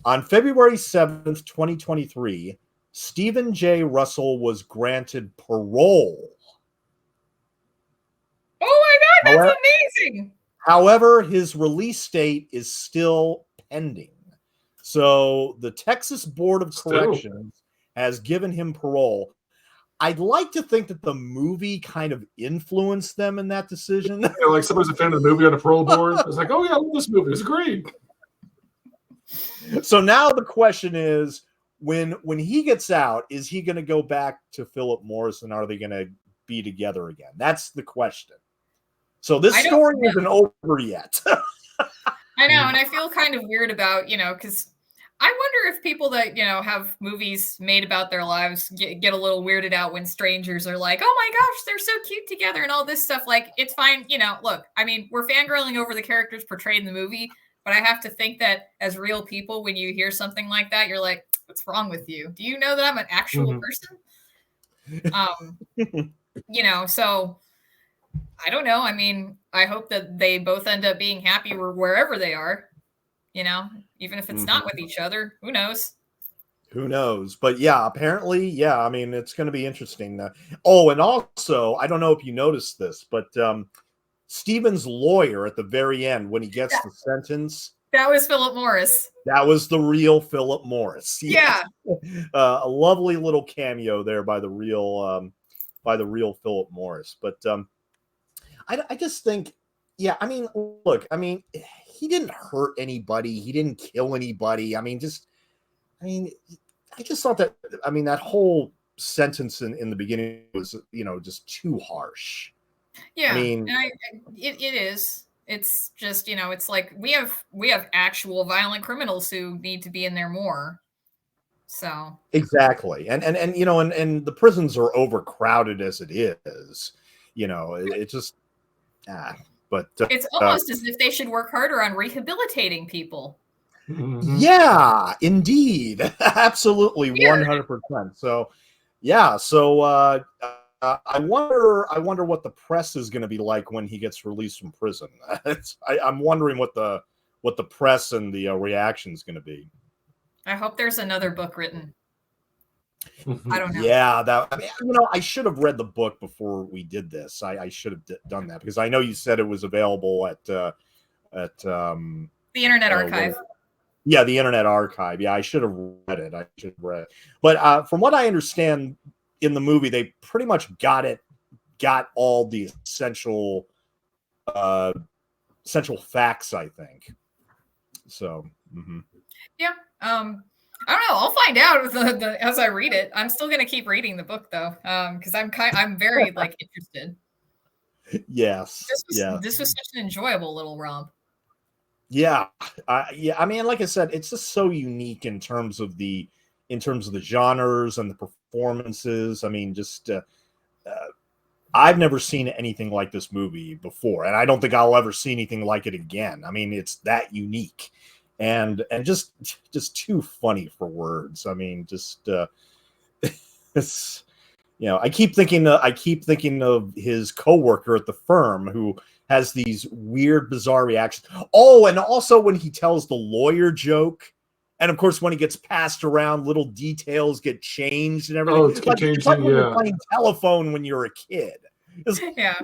On February 7th, 2023, Stephen J. Russell was granted parole. Oh my God, that's amazing. However, his release date is still pending. So the Texas Board of Corrections has given him parole. I'd like to think that the movie kind of influenced them in that decision. Yeah, like somebody's a fan of the movie on a parole board. It's like, oh yeah, I love this movie. It's great. So now the question is, when he gets out, is he going to go back to Phillip Morris, and are they going to be together again? That's the question. So this story isn't over yet. I know, and I feel kind of weird about, because I wonder if people that, have movies made about their lives get a little weirded out when strangers are like, oh my gosh, they're so cute together and all this stuff. Like, it's fine. Look, I mean, we're fangirling over the characters portrayed in the movie, but I have to think that as real people, when you hear something like that, you're like, what's wrong with you? Do you know that I'm an actual person? So I don't know. I mean, I hope that they both end up being happy wherever they are, even if it's not with each other. Who knows? Who knows? But yeah, apparently, yeah, I mean, it's going to be interesting. Oh, and also, I don't know if you noticed this, but Stephen's lawyer at the very end, when he gets the sentence, that was Phillip Morris. That was the real Phillip Morris. Yeah. A lovely little cameo there by the real Phillip Morris. But I just think, yeah, I mean, look, I mean, he didn't hurt anybody. He didn't kill anybody. I just thought that, that whole sentence in the beginning was, just too harsh. Yeah, I mean, it is. It's just, it's like we have actual violent criminals who need to be in there more. So exactly, and the prisons are overcrowded as it is. It just but it's almost as if they should work harder on rehabilitating people. Yeah, indeed, absolutely, 100%. So, yeah, so I wonder what the press is going to be like when he gets released from prison. I'm wondering what the press and the reaction is going to be. I hope there's another book written. I don't know. Yeah, I should have read the book before we did this. I should have done that, because I know you said it was available at the Internet Archive. Yeah, the Internet Archive. Yeah, I should have read it. But from what I understand, in the movie, they pretty much got all the essential facts, I think. So, yeah. I don't know. I'll find out as I read it. I'm still going to keep reading the book though, because I'm very interested. Yes. This was such an enjoyable little romp. Yeah. I mean, like I said, it's just so unique in terms of the genres and the performances. I mean, just I've never seen anything like this movie before, and I don't think I'll ever see anything like it again. I mean, it's that unique. And just too funny for words. I mean, just it's I keep thinking of his coworker at the firm who has these weird, bizarre reactions. Oh, and also when he tells the lawyer joke, and of course when he gets passed around, little details get changed and everything. Oh, it's It's like when you're playing telephone when you're a kid. Yeah.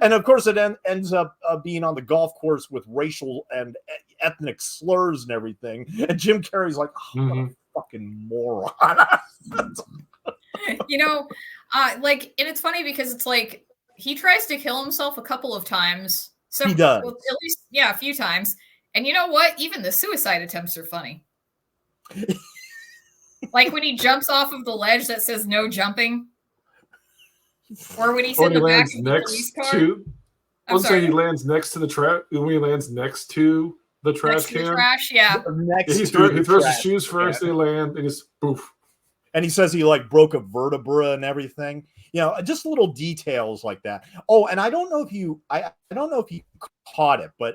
And of course it ends up being on the golf course with racial and ethnic slurs and everything. And Jim Carrey's like, oh, what a fucking moron. You know, like, and it's funny because it's like he tries to kill himself a couple of times. So He does. well, at least, yeah, a few times. And you know what? Even the suicide attempts are funny. Like when he jumps off of the ledge that says no jumping. Or when he's in the back of the police car. I'm sorry, he lands next to the trash. When he lands next to the trash can. Yeah. He throws his shoes first, they land, and just poof. And he says he like broke a vertebra and everything. You know, just little details like that. Oh, and I don't know if you caught it, but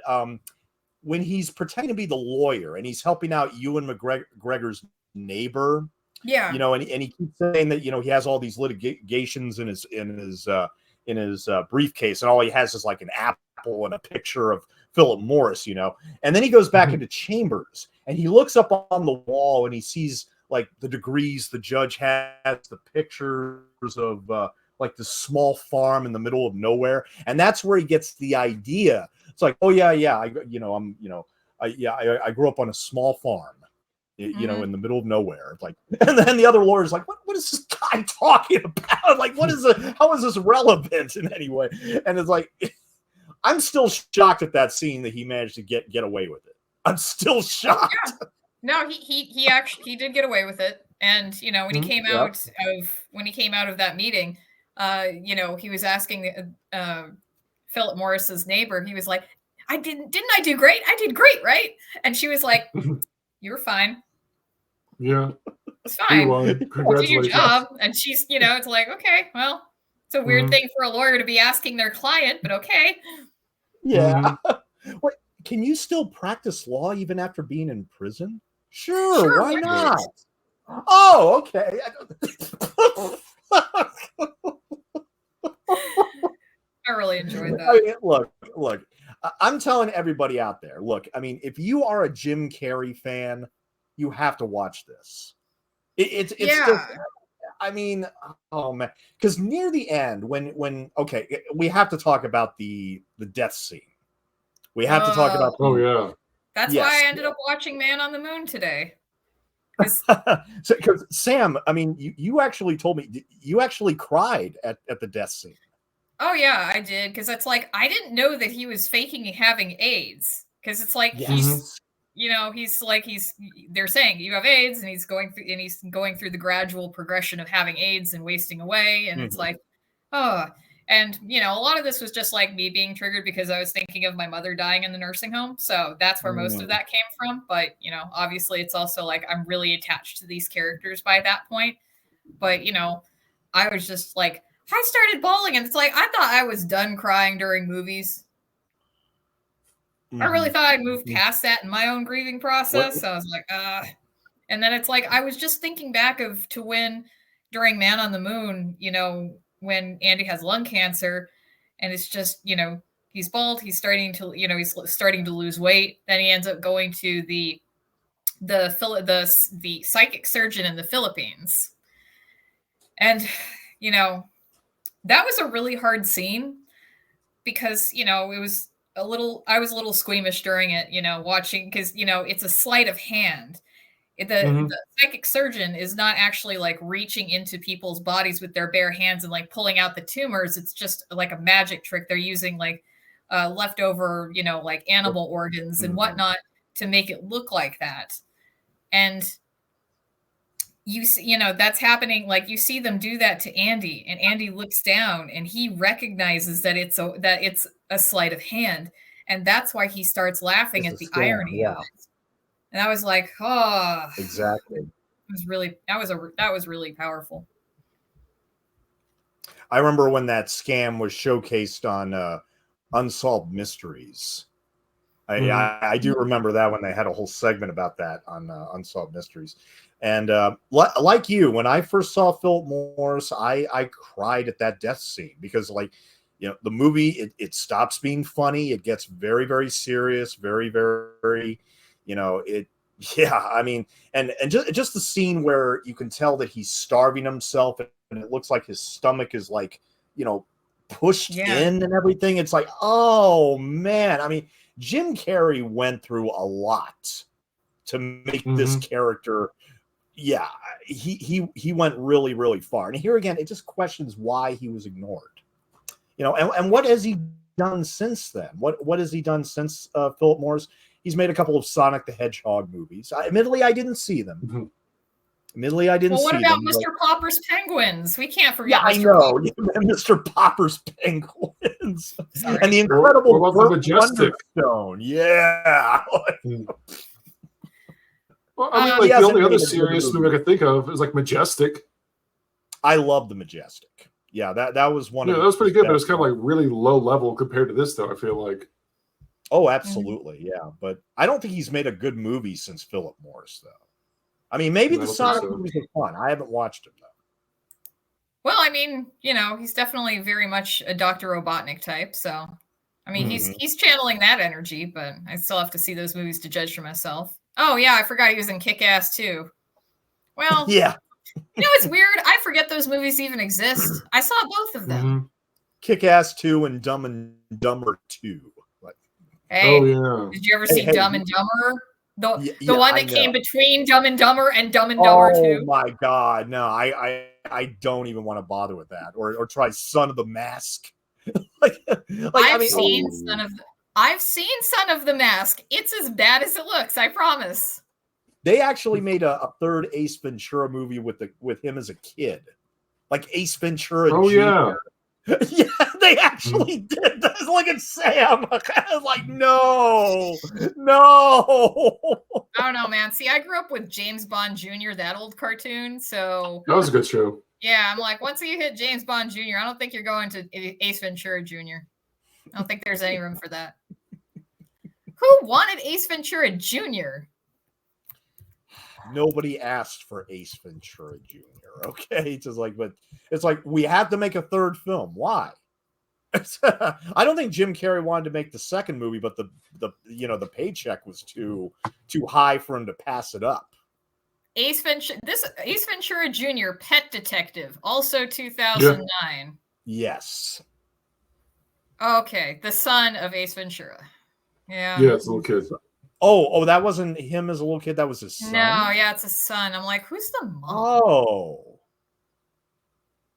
when he's pretending to be the lawyer and he's helping out Ewan McGregor's neighbor. Yeah. You know, and he keeps saying that, you know, he has all these litigations in his briefcase, and all he has is like an apple and a picture of Phillip Morris, you know. And then he goes back into chambers and he looks up on the wall and he sees like the degrees the judge has, the pictures of like this small farm in the middle of nowhere, and that's where he gets the idea. It's like, oh yeah, I grew up on a small farm. You know, in the middle of nowhere. Like, and then the other lawyer's like, what is this guy talking about? Like, how is this relevant in any way? And it's like, I'm still shocked at that scene that he managed to get away with it. I'm still shocked. Yeah. No, he actually did get away with it. And you know, when he came out of that meeting, you know, he was asking Phillip Morris's neighbor, he was like, didn't I do great? I did great, right? And she was like, you were fine. Yeah. It's fine. Congratulations. Do your job. And she's, you know, it's like, okay, well, it's a weird thing for a lawyer to be asking their client, but okay. Yeah. Wait, can you still practice law even after being in prison? Sure, why not? Oh, okay. I really enjoyed that. I mean, look, I'm telling everybody out there, look, I mean, if you are a Jim Carrey fan, you have to watch this. It's just, I mean, oh man, because near the end, when okay, we have to talk about the death scene. We have to talk about. That's why I ended up watching Man on the Moon today. Because Sam, I mean, you actually told me you actually cried at the death scene. Oh yeah, I did, because it's like I didn't know that he was faking having AIDS, because it's like he's, you know, they're saying you have AIDS, and he's going through the gradual progression of having AIDS and wasting away, and it's like, oh, and you know, a lot of this was just like me being triggered because I was thinking of my mother dying in the nursing home, so that's where most of that came from. But you know, obviously, it's also like I'm really attached to these characters by that point. But you know, I was just like, I started bawling, and it's like I thought I was done crying during movies. I really thought I'd moved past that in my own grieving process. So I was like, and then it's like I was just thinking back to when during Man on the Moon, you know, when Andy has lung cancer, and it's just, you know, he's bald, he's starting to lose weight. Then he ends up going to the psychic surgeon in the Philippines, and you know, that was a really hard scene because, you know, I was a little squeamish during it, you know, watching, because, you know, it's a sleight of hand. The psychic surgeon is not actually like reaching into people's bodies with their bare hands and like pulling out the tumors. It's just like a magic trick. They're using like leftover, you know, like animal organs and whatnot to make it look like that. And you see, you know, that's happening. Like you see them do that to Andy, and Andy looks down and he recognizes that it's a sleight of hand, and that's why he starts laughing at the irony of it. And I was like, oh, exactly. That was really powerful. I remember when that scam was showcased on Unsolved Mysteries. I do remember that when they had a whole segment about that on Unsolved Mysteries. And like you, when I first saw Phillip Morris, I cried at that death scene because, like, the movie, it stops being funny. It gets very, very serious, very, very, I mean, and just the scene where you can tell that he's starving himself and it looks like his stomach is like, pushed in and everything. It's like, oh man. I mean, Jim Carrey went through a lot to make this character. Yeah, he went really, really far. And here again, it just questions why he was ignored. And what has he done since then? What has he done since Phillip Morris? He's made a couple of Sonic the Hedgehog movies. Admittedly, I didn't see them. Admittedly, I didn't see them. Well, what about Mr. Popper's Penguins? We can't forget Mr. I know. Mr. Popper's Penguins. Sorry. And the incredible Majestic Stone. Yeah. Well, I mean, the only other serious movie I could think of is like Majestic. I love the Majestic. Yeah, that was one of that was pretty good, but it was kind of like really low level compared to this, though, I feel like. Oh, absolutely. Yeah. But I don't think he's made a good movie since Phillip Morris, though. I mean, maybe the Sonic movies are fun. I haven't watched them, though. Well, I mean, he's definitely very much a Dr. Robotnik type. So, I mean, he's channeling that energy, but I still have to see those movies to judge for myself. Oh, yeah, I forgot he was in Kick-Ass, too. Well, yeah. It's weird. I forget those movies even exist. I saw both of them. Kick-Ass 2 and Dumb and Dumber 2. Hey, did you ever see Dumb and Dumber? The one that came between Dumb and Dumber and Dumb and Dumber 2. Oh my God. No, I don't even want to bother with that. Or try Son of the Mask. I've seen Son of the Mask. It's as bad as it looks, I promise. They actually made a third Ace Ventura movie with him as a kid. Like Ace Ventura Jr. Yeah. Yeah, they actually did. Look at Sam. I was like, no. I don't know, man. See, I grew up with James Bond Jr., that old cartoon. So that was a good show. Yeah, I'm like, once you hit James Bond Jr., I don't think you're going to Ace Ventura Jr. I don't think there's any room for that. Who wanted Ace Ventura Jr.? Nobody asked for Ace Ventura Jr. Okay, but it's like we have to make a third film. Why? I don't think Jim Carrey wanted to make the second movie, but the paycheck was too high for him to pass it up. Ace Ventura Jr. Pet Detective, also 2009. Yes. Okay, the son of Ace Ventura. Yeah. Yeah, it's a little kid. Oh, that wasn't him as a little kid. That was his son. No, yeah, it's a son. I'm like, who's the mom? Oh.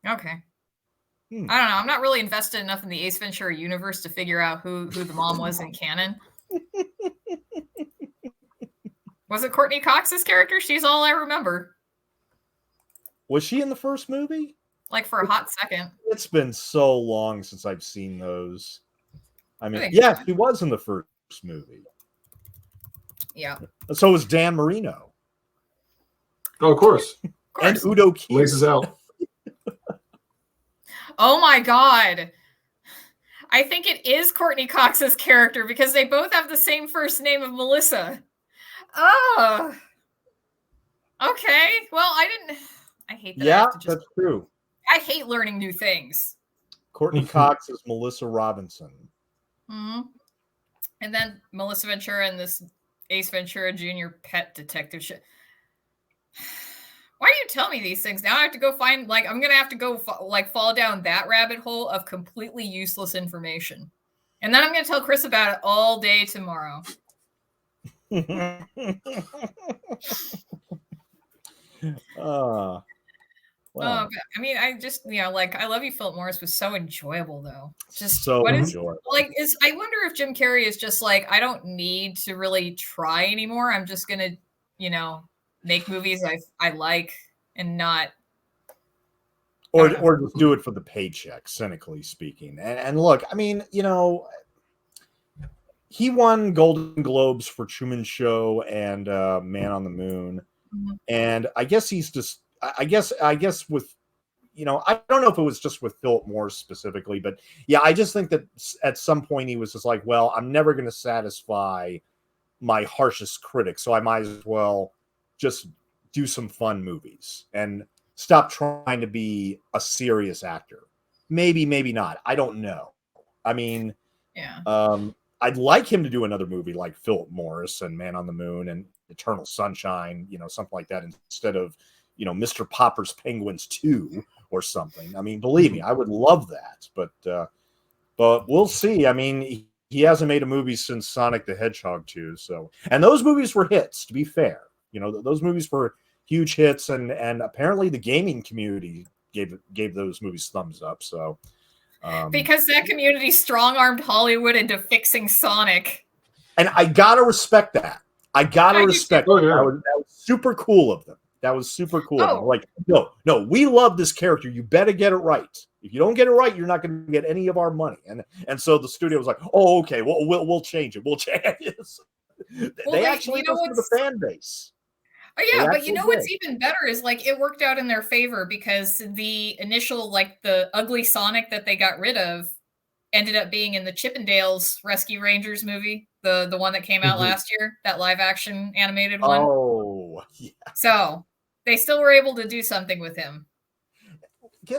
Okay. I don't know. I'm not really invested enough in the Ace Ventura universe to figure out who the mom was in canon. Was it Courtney Cox's character? She's all I remember. Was she in the first movie? Like for a hot second. It's been so long since I've seen those. I mean, yeah, she was in the first movie. Yeah. So was Dan Marino. Oh, of course. And Udo Kier. Laces out. Oh my God. I think it is Courtney Cox's character because they both have the same first name of Melissa. Oh. Okay. Well, I hate that. Yeah, that's true. I hate learning new things. Courtney Cox is Melissa Robinson. Mm-hmm. And then Melissa Ventura and this Ace Ventura Jr. Pet Detective shit. Why do you tell me these things? Now I have to go find, I'm going to have to go, fall down that rabbit hole of completely useless information. And then I'm going to tell Chris about it all day tomorrow. Wow. I mean, I just, I Love You, Phillip Morris was so enjoyable, though. Just so enjoyable. I wonder if Jim Carrey is just I don't need to really try anymore. I'm just going to, make movies I like and not. Or just do it for the paycheck, cynically speaking. And look, I mean, he won Golden Globes for Truman Show and Man on the Moon. Mm-hmm. And I guess he's just, I guess with, I don't know if it was just with Phillip Morris specifically, but yeah, I just think that at some point he was just like, well, I'm never going to satisfy my harshest critic, so I might as well just do some fun movies and stop trying to be a serious actor. Maybe not. I don't know. I mean, Yeah. I'd like him to do another movie like Phillip Morris and Man on the Moon and Eternal Sunshine, something like that, instead of, Mr. Popper's Penguins 2 or something. I mean, believe me, I would love that, but we'll see. I mean, he hasn't made a movie since Sonic the Hedgehog 2, and those movies were hits, to be fair. Those movies were huge hits, and apparently the gaming community gave those movies thumbs up. So because that community strong-armed Hollywood into fixing Sonic. And I gotta respect that. I gotta respect that. That was super cool of them. That was super cool. Oh. Like, no, we love this character. You better get it right. If you don't get it right, you're not going to get any of our money. And so the studio was like, oh, okay, we'll change it. We'll change it. They actually listen to the fan base. Oh yeah, but what's even better is like it worked out in their favor because the initial the ugly Sonic that they got rid of ended up being in the Chippendales Rescue Rangers movie, the one that came out last year, that live action animated one. Oh, yeah. So they still were able to do something with him.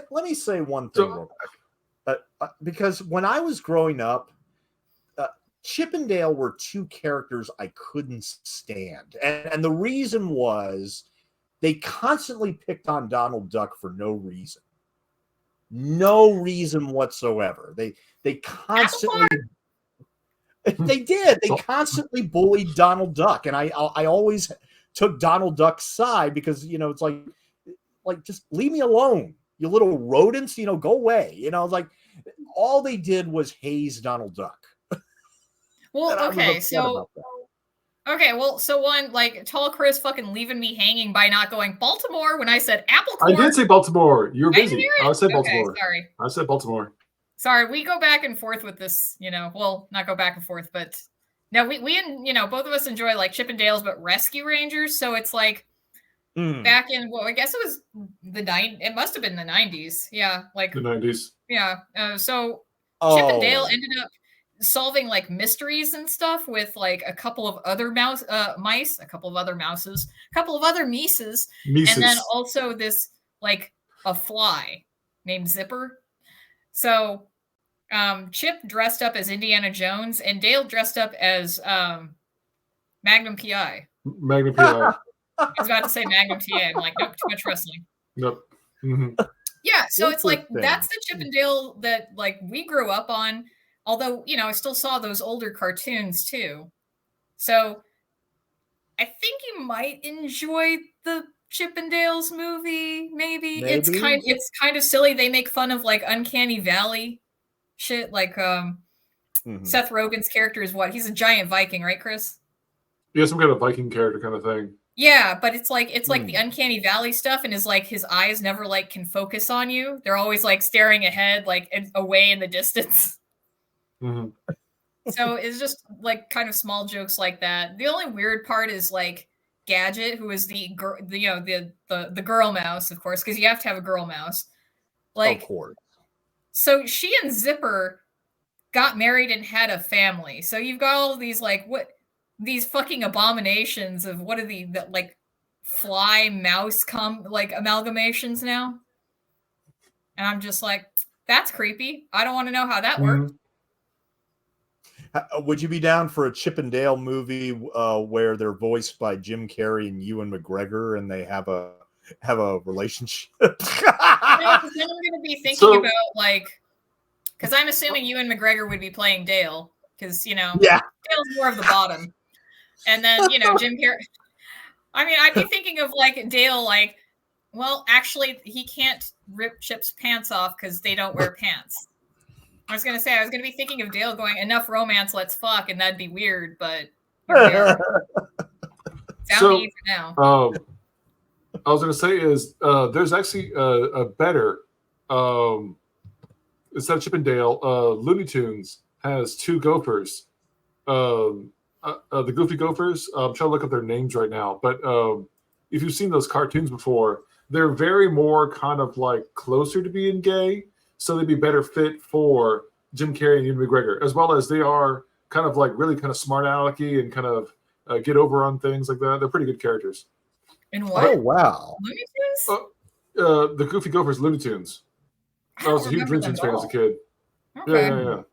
Let me say one thing real quick. Because when I was growing up, Chippendale were two characters I couldn't stand. And the reason was they constantly picked on Donald Duck for no reason. No reason whatsoever. They constantly they did. They constantly bullied Donald Duck. And I always took Donald Duck's side because, it's like just leave me alone. You little rodents, go away. Like all they did was haze Donald Duck. Well, okay, so one, tall Chris fucking leaving me hanging by not going Baltimore when I said Apple Corps. I did say Baltimore. You were busy. I said Baltimore. Okay, sorry. I said Baltimore. Sorry, we go back and forth with this, well, not go back and forth, but no, we both of us enjoy Chippendales, but Rescue Rangers. So it's back in, I guess it was it must have been the 90s. Yeah. The 90s. Yeah. Chippendale ended up solving mysteries and stuff with a couple of other mice, a couple of other mouses, a couple of other Mises. And then also this a fly named Zipper. So Chip dressed up as Indiana Jones and Dale dressed up as Magnum PI. Magnum PI. I was about to say Magnum TA. I'm like, nope, too much wrestling. Nope. Mm-hmm. Yeah, so it's that's the Chippendale that we grew up on. Although, I still saw those older cartoons too. So I think you might enjoy the Chippendales movie, maybe. It's kind of silly. They make fun of Uncanny Valley shit. Seth Rogen's character is what? He's a giant Viking, right, Chris? Yeah, some kind of Viking character kind of thing. Yeah, but it's like the Uncanny Valley stuff, and is his eyes never can focus on you. They're always staring ahead, away in the distance. Mm-hmm. So it's just kind of small jokes like that. The only weird part is Gadget, who is the girl mouse, of course, because you have to have a girl mouse. Of course. So she and Zipper got married and had a family. So you've got all of these these fucking abominations of what are the fly mouse amalgamations now. And I'm just that's creepy. I don't want to know how that worked. Would you be down for a Chippendale movie where they're voiced by Jim Carrey and Ewan McGregor and they have a relationship? No, because then I'm going to be thinking about because I'm assuming Ewan McGregor would be playing Dale because Dale's more of the bottom. And then, Jim Carrey. I mean, I'd be thinking of Dale, well, actually, he can't rip Chip's pants off because they don't wear pants. I was going to be thinking of Dale going, enough romance, let's fuck, and that'd be weird, but here we are. Me for now. I was going to say is there's actually a better, instead of Chippendale, Looney Tunes has two gophers. The Goofy Gophers, I'm trying to look up their names right now, but if you've seen those cartoons before, they're very more kind of closer to being gay, so they'd be better fit for Jim Carrey and Ewan McGregor, as well as they are kind of really kind of smart alecky and kind of get over on things like that. They're pretty good characters. And what? Oh, wow. Looney Tunes? The Goofy Gophers Looney Tunes. I was a huge Looney Tunes fan as a kid. Okay. Yeah.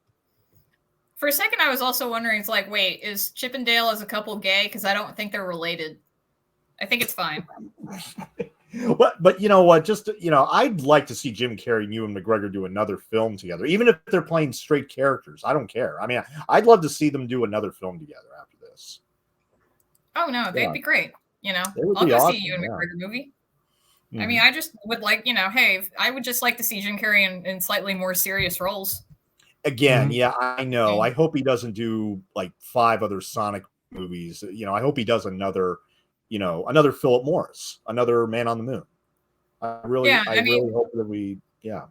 For a second, I was also wondering, it's like, wait, is Chip and Dale as a couple gay? Because I don't think they're related. I think it's fine. But you know what? Just I'd like to see Jim Carrey and Ewan McGregor do another film together, even if they're playing straight characters. I don't care. I mean, I'd love to see them do another film together after this. Oh no, they'd be great. I'll go see a Ewan McGregor movie. Mm-hmm. I mean, I just would like, hey, I would just like to see Jim Carrey in slightly more serious roles. Again, yeah, I know. I hope he doesn't do like 5 other Sonic movies. I hope he does another Phillip Morris, another Man on the Moon. I really hope that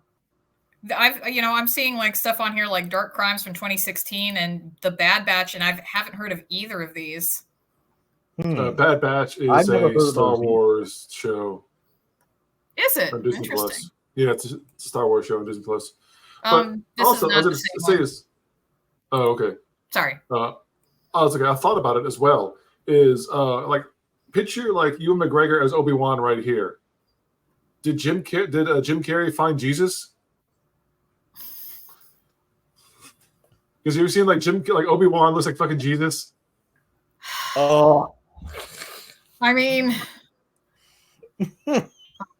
I'm seeing like stuff on here like Dark Crimes from 2016 and The Bad Batch, and I haven't heard of either of these. Bad Batch is a Star Wars show. Is it? On Disney Plus. Yeah, it's a Star Wars show on Disney Plus. But also, I was going to say is, oh, okay. Sorry. I thought about it as well. Is like picture like Ewan McGregor as Obi-Wan right here. Did Jim Carrey find Jesus? Because you ever seen like Obi-Wan looks like fucking Jesus? Oh. I mean,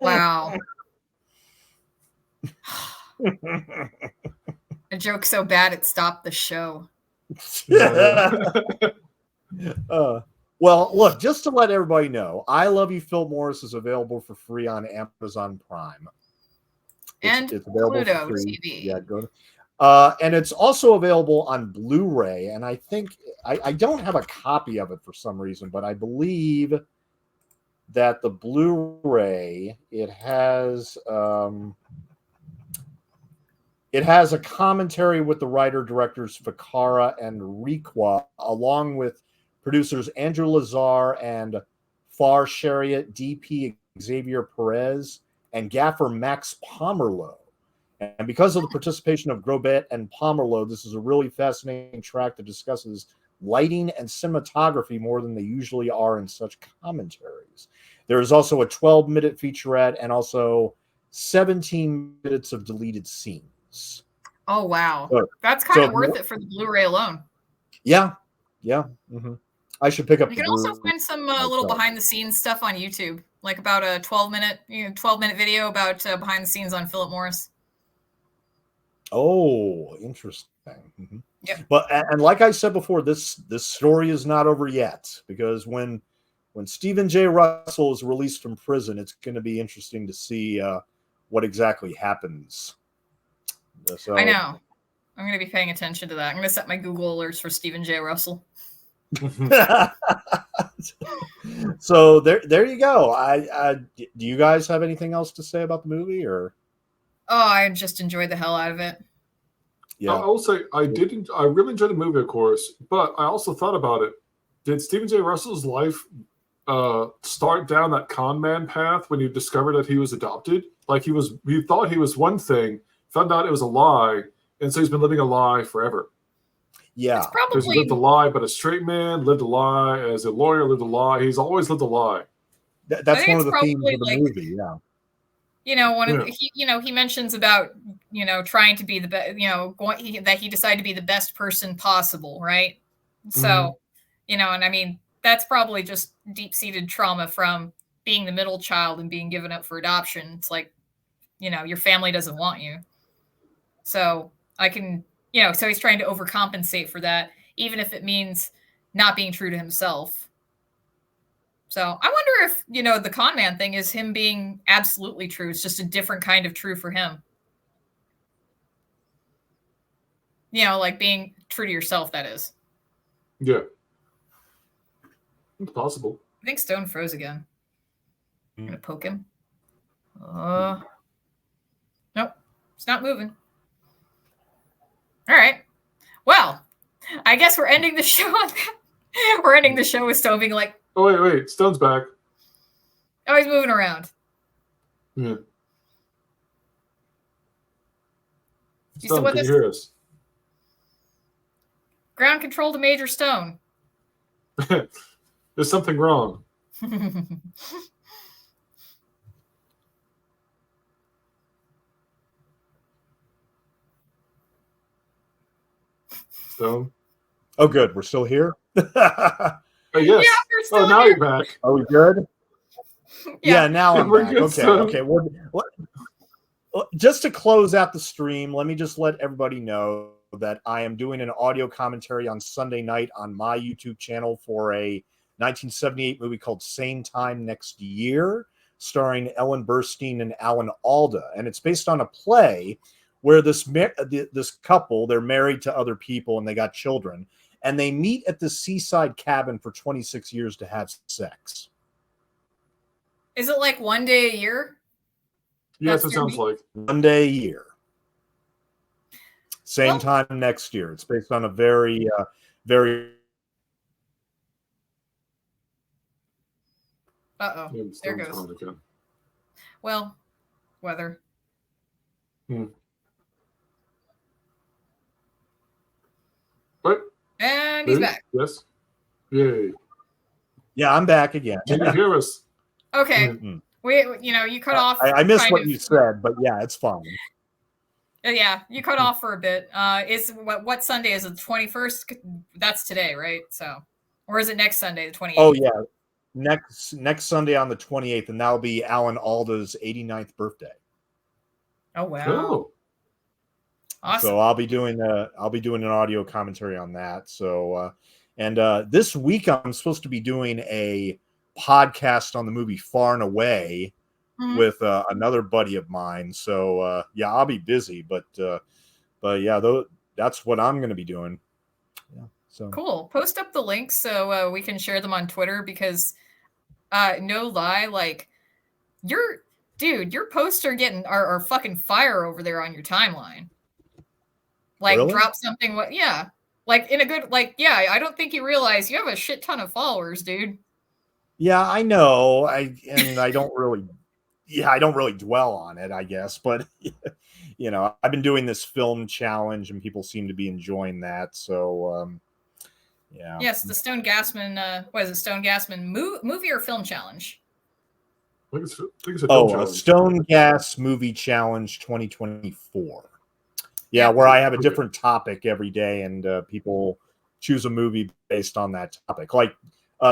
wow. A joke so bad it stopped the show. Well, look, just to let everybody know, I Love You, Phillip Morris is available for free on Amazon Prime. It's available Pluto for free. TV. Yeah, go to, and it's also available on Blu-ray. And I think I don't have a copy of it for some reason, but I believe that the Blu-ray it has a commentary with the writer-directors Ficarra and Requa, along with producers Andrew Lazar and Far Chariot, DP Xavier Perez, and gaffer Max Pomerleau. And because of the participation of Grobet and Pomerleau, this is a really fascinating track that discusses lighting and cinematography more than they usually are in such commentaries. There is also a 12-minute featurette and also 17 minutes of deleted scenes. Oh, wow. That's kind of worth it for the Blu-ray alone. Yeah. Mm-hmm. I should pick up. You can also find some little behind-the-scenes stuff on YouTube, like about a 12-minute video about behind the scenes on Phillip Morris. Oh, interesting. Mm-hmm. Yeah. But and like I said before, this story is not over yet, because when Stephen J. Russell is released from prison, it's going to be interesting to see what exactly happens. So, I know. I'm going to be paying attention to that. I'm going to set my Google alerts for Stephen J. Russell. So there you go. Do you guys have anything else to say about the movie, or? Oh, I just enjoyed the hell out of it. Yeah, I will say I really enjoyed the movie, of course, but I also thought about it. Did Stephen J. Russell's life start down that con man path when he discovered that he was adopted? Like he thought he was one thing, found out it was a lie, and so he's been living a lie forever. Yeah, because he lived a lie, but a straight man lived a lie. As a lawyer, lived a lie. He's always lived a lie. That's one of the themes of the movie. Yeah. He mentions about trying to be the best. That he decided to be the best person possible, right? So, and I mean that's probably just deep-seated trauma from being the middle child and being given up for adoption. It's like, your family doesn't want you. So I can. So he's trying to overcompensate for that, even if it means not being true to himself. So I wonder if, the con man thing is him being absolutely true. It's just a different kind of true for him. Like being true to yourself, that is. Yeah. It's possible. I think Stone froze again. I'm going to poke him. Nope. It's not moving. All right. Well, I guess we're ending the show on that. We're ending the show with Stone being like, oh, wait. Stone's back. Oh, he's moving around. Yeah. Stone, can you hear us? Ground control to Major Stone. There's something wrong. Stone. Oh, good. We're still here. Yes. Yeah, we're still Now here. you're back. Are we good? Yeah. Now I'm We're back. good, Okay. son. Okay. Just to close out the stream, let me just let everybody know that I am doing an audio commentary on Sunday night on my YouTube channel for a 1978 movie called Same Time Next Year, starring Ellen Burstyn and Alan Alda. And it's based on a play where this couple, they're married to other people and they got children, and they meet at the seaside cabin for 26 years to have sex. Is it like one day a year? Yes, it sounds like. One day a year. Same time next year. It's based on a very, very... Uh-oh. Yeah, There goes. again. Well, weather. What? And he's back. Yes. Yay. Yeah, I'm back again. Can you hear us? Okay. Mm-hmm. You cut off. I missed what you said, but yeah, it's fine. Yeah, you cut off for a bit. Is what Sunday is it? The 21st? That's today, right? So, or is it next Sunday, the 28th? Oh yeah, next Sunday on the 28th, and that'll be Alan Alda's 89th birthday. Oh wow! Oh. Awesome. So I'll be doing an audio commentary on that. So and this week I'm supposed to be doing a podcast on the movie Far and Away with another buddy of mine. So yeah, I'll be busy, but yeah, that's what I'm going to be doing. Yeah, so cool. Post up the links so we can share them on Twitter, because no lie, like your posts are fucking fire over there on your timeline. Like really? Drop something. Yeah. Like in a good, like, yeah, I don't think you realize you have a shit ton of followers, dude. Yeah, I know. I don't really dwell on it, I guess, but you know, I've been doing this film challenge and people seem to be enjoying that. So yeah. Yes, the Stone Gasman, what is it? Stone Gasman movie or film challenge? I think it's a film challenge. Stone Gas Movie Challenge 2024. Yeah, where I have a different topic every day, and people choose a movie based on that topic. Like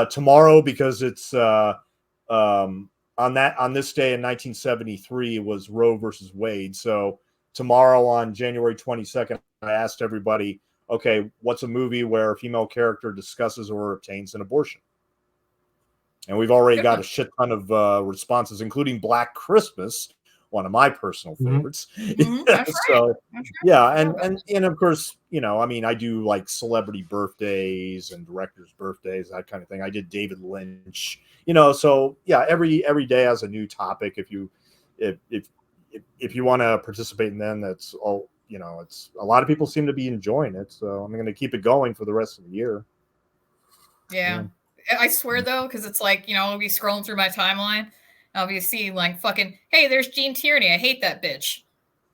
tomorrow, because it's on this day in 1973 was Roe versus Wade. So tomorrow on January 22nd, I asked everybody, okay, what's a movie where a female character discusses or obtains an abortion? And we've already got a shit ton of responses, including Black Christmas, one of my personal favorites. That's So right. yeah, and of course, you know, I mean, I do like celebrity birthdays and directors' birthdays, that kind of thing. I did David Lynch, you know, so yeah, every day has a new topic. If you want to participate in them, that's all, you know, it's a lot of people seem to be enjoying it. So I'm going to keep it going for the rest of the year. Yeah. I swear though, because it's like, you know, I'll be scrolling through my timeline. I'll be seeing like fucking, hey, there's Gene Tierney. I hate that bitch.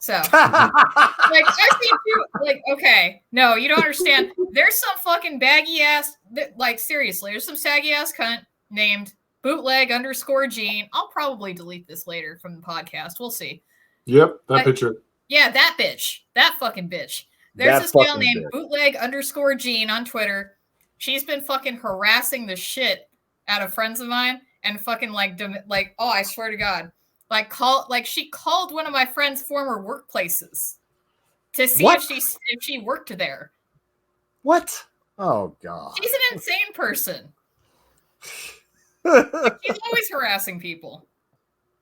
So like I see you, like, okay, no, you don't understand. There's some fucking baggy ass, like seriously, there's some saggy ass cunt named bootleg_Gene. I'll probably delete this later from the podcast. We'll see. Yep, that picture. Yeah, that bitch. That fucking bitch. There's this gal named bootleg_Gene on Twitter. She's been fucking harassing the shit out of friends of mine. And fucking like, oh, I swear to God, she called one of my friend's former workplaces to see if she worked there. What? Oh God. She's an insane person. She's always harassing people.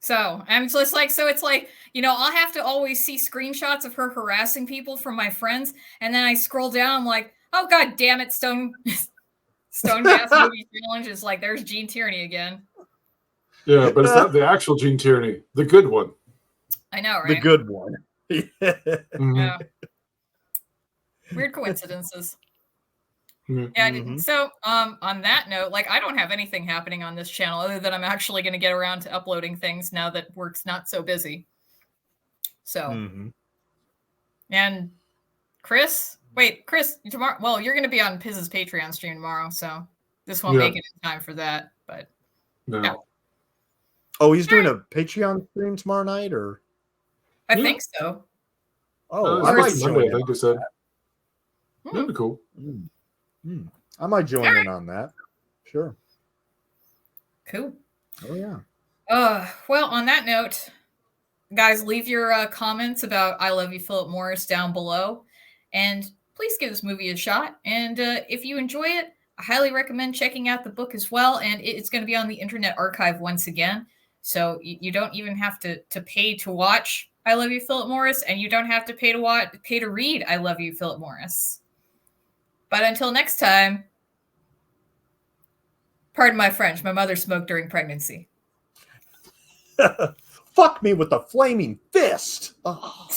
So I'm just like, so it's like, you know, I'll have to always see screenshots of her harassing people from my friends, and then I scroll down, I'm like, oh God damn it, Stone Gas Movie Challenge is like, there's Gene Tierney again. Yeah, but it's not the actual Gene Tierney, the good one. I know, right? The good one. Yeah. Weird coincidences. Yeah. So, on that note, like, I don't have anything happening on this channel other than I'm actually going to get around to uploading things now that work's not so busy. So, and Chris, tomorrow. Well, you're going to be on Piz's Patreon stream tomorrow, so this won't make it in time for that. But no. Oh, he's doing a Patreon stream tomorrow night, or? I think so. Oh, I think you said. That'd be cool. I might join in on that. Sure. Cool. Oh yeah. Well, on that note, guys, leave your comments about I Love You, Phillip Morris down below. And please give this movie a shot. And if you enjoy it, I highly recommend checking out the book as well. And it's going to be on the Internet Archive once again. So you don't even have to pay to watch I Love You, Phillip Morris. And you don't have to pay to read I Love You, Phillip Morris. But until next time, pardon my French, my mother smoked during pregnancy. Fuck me with a flaming fist. Oh.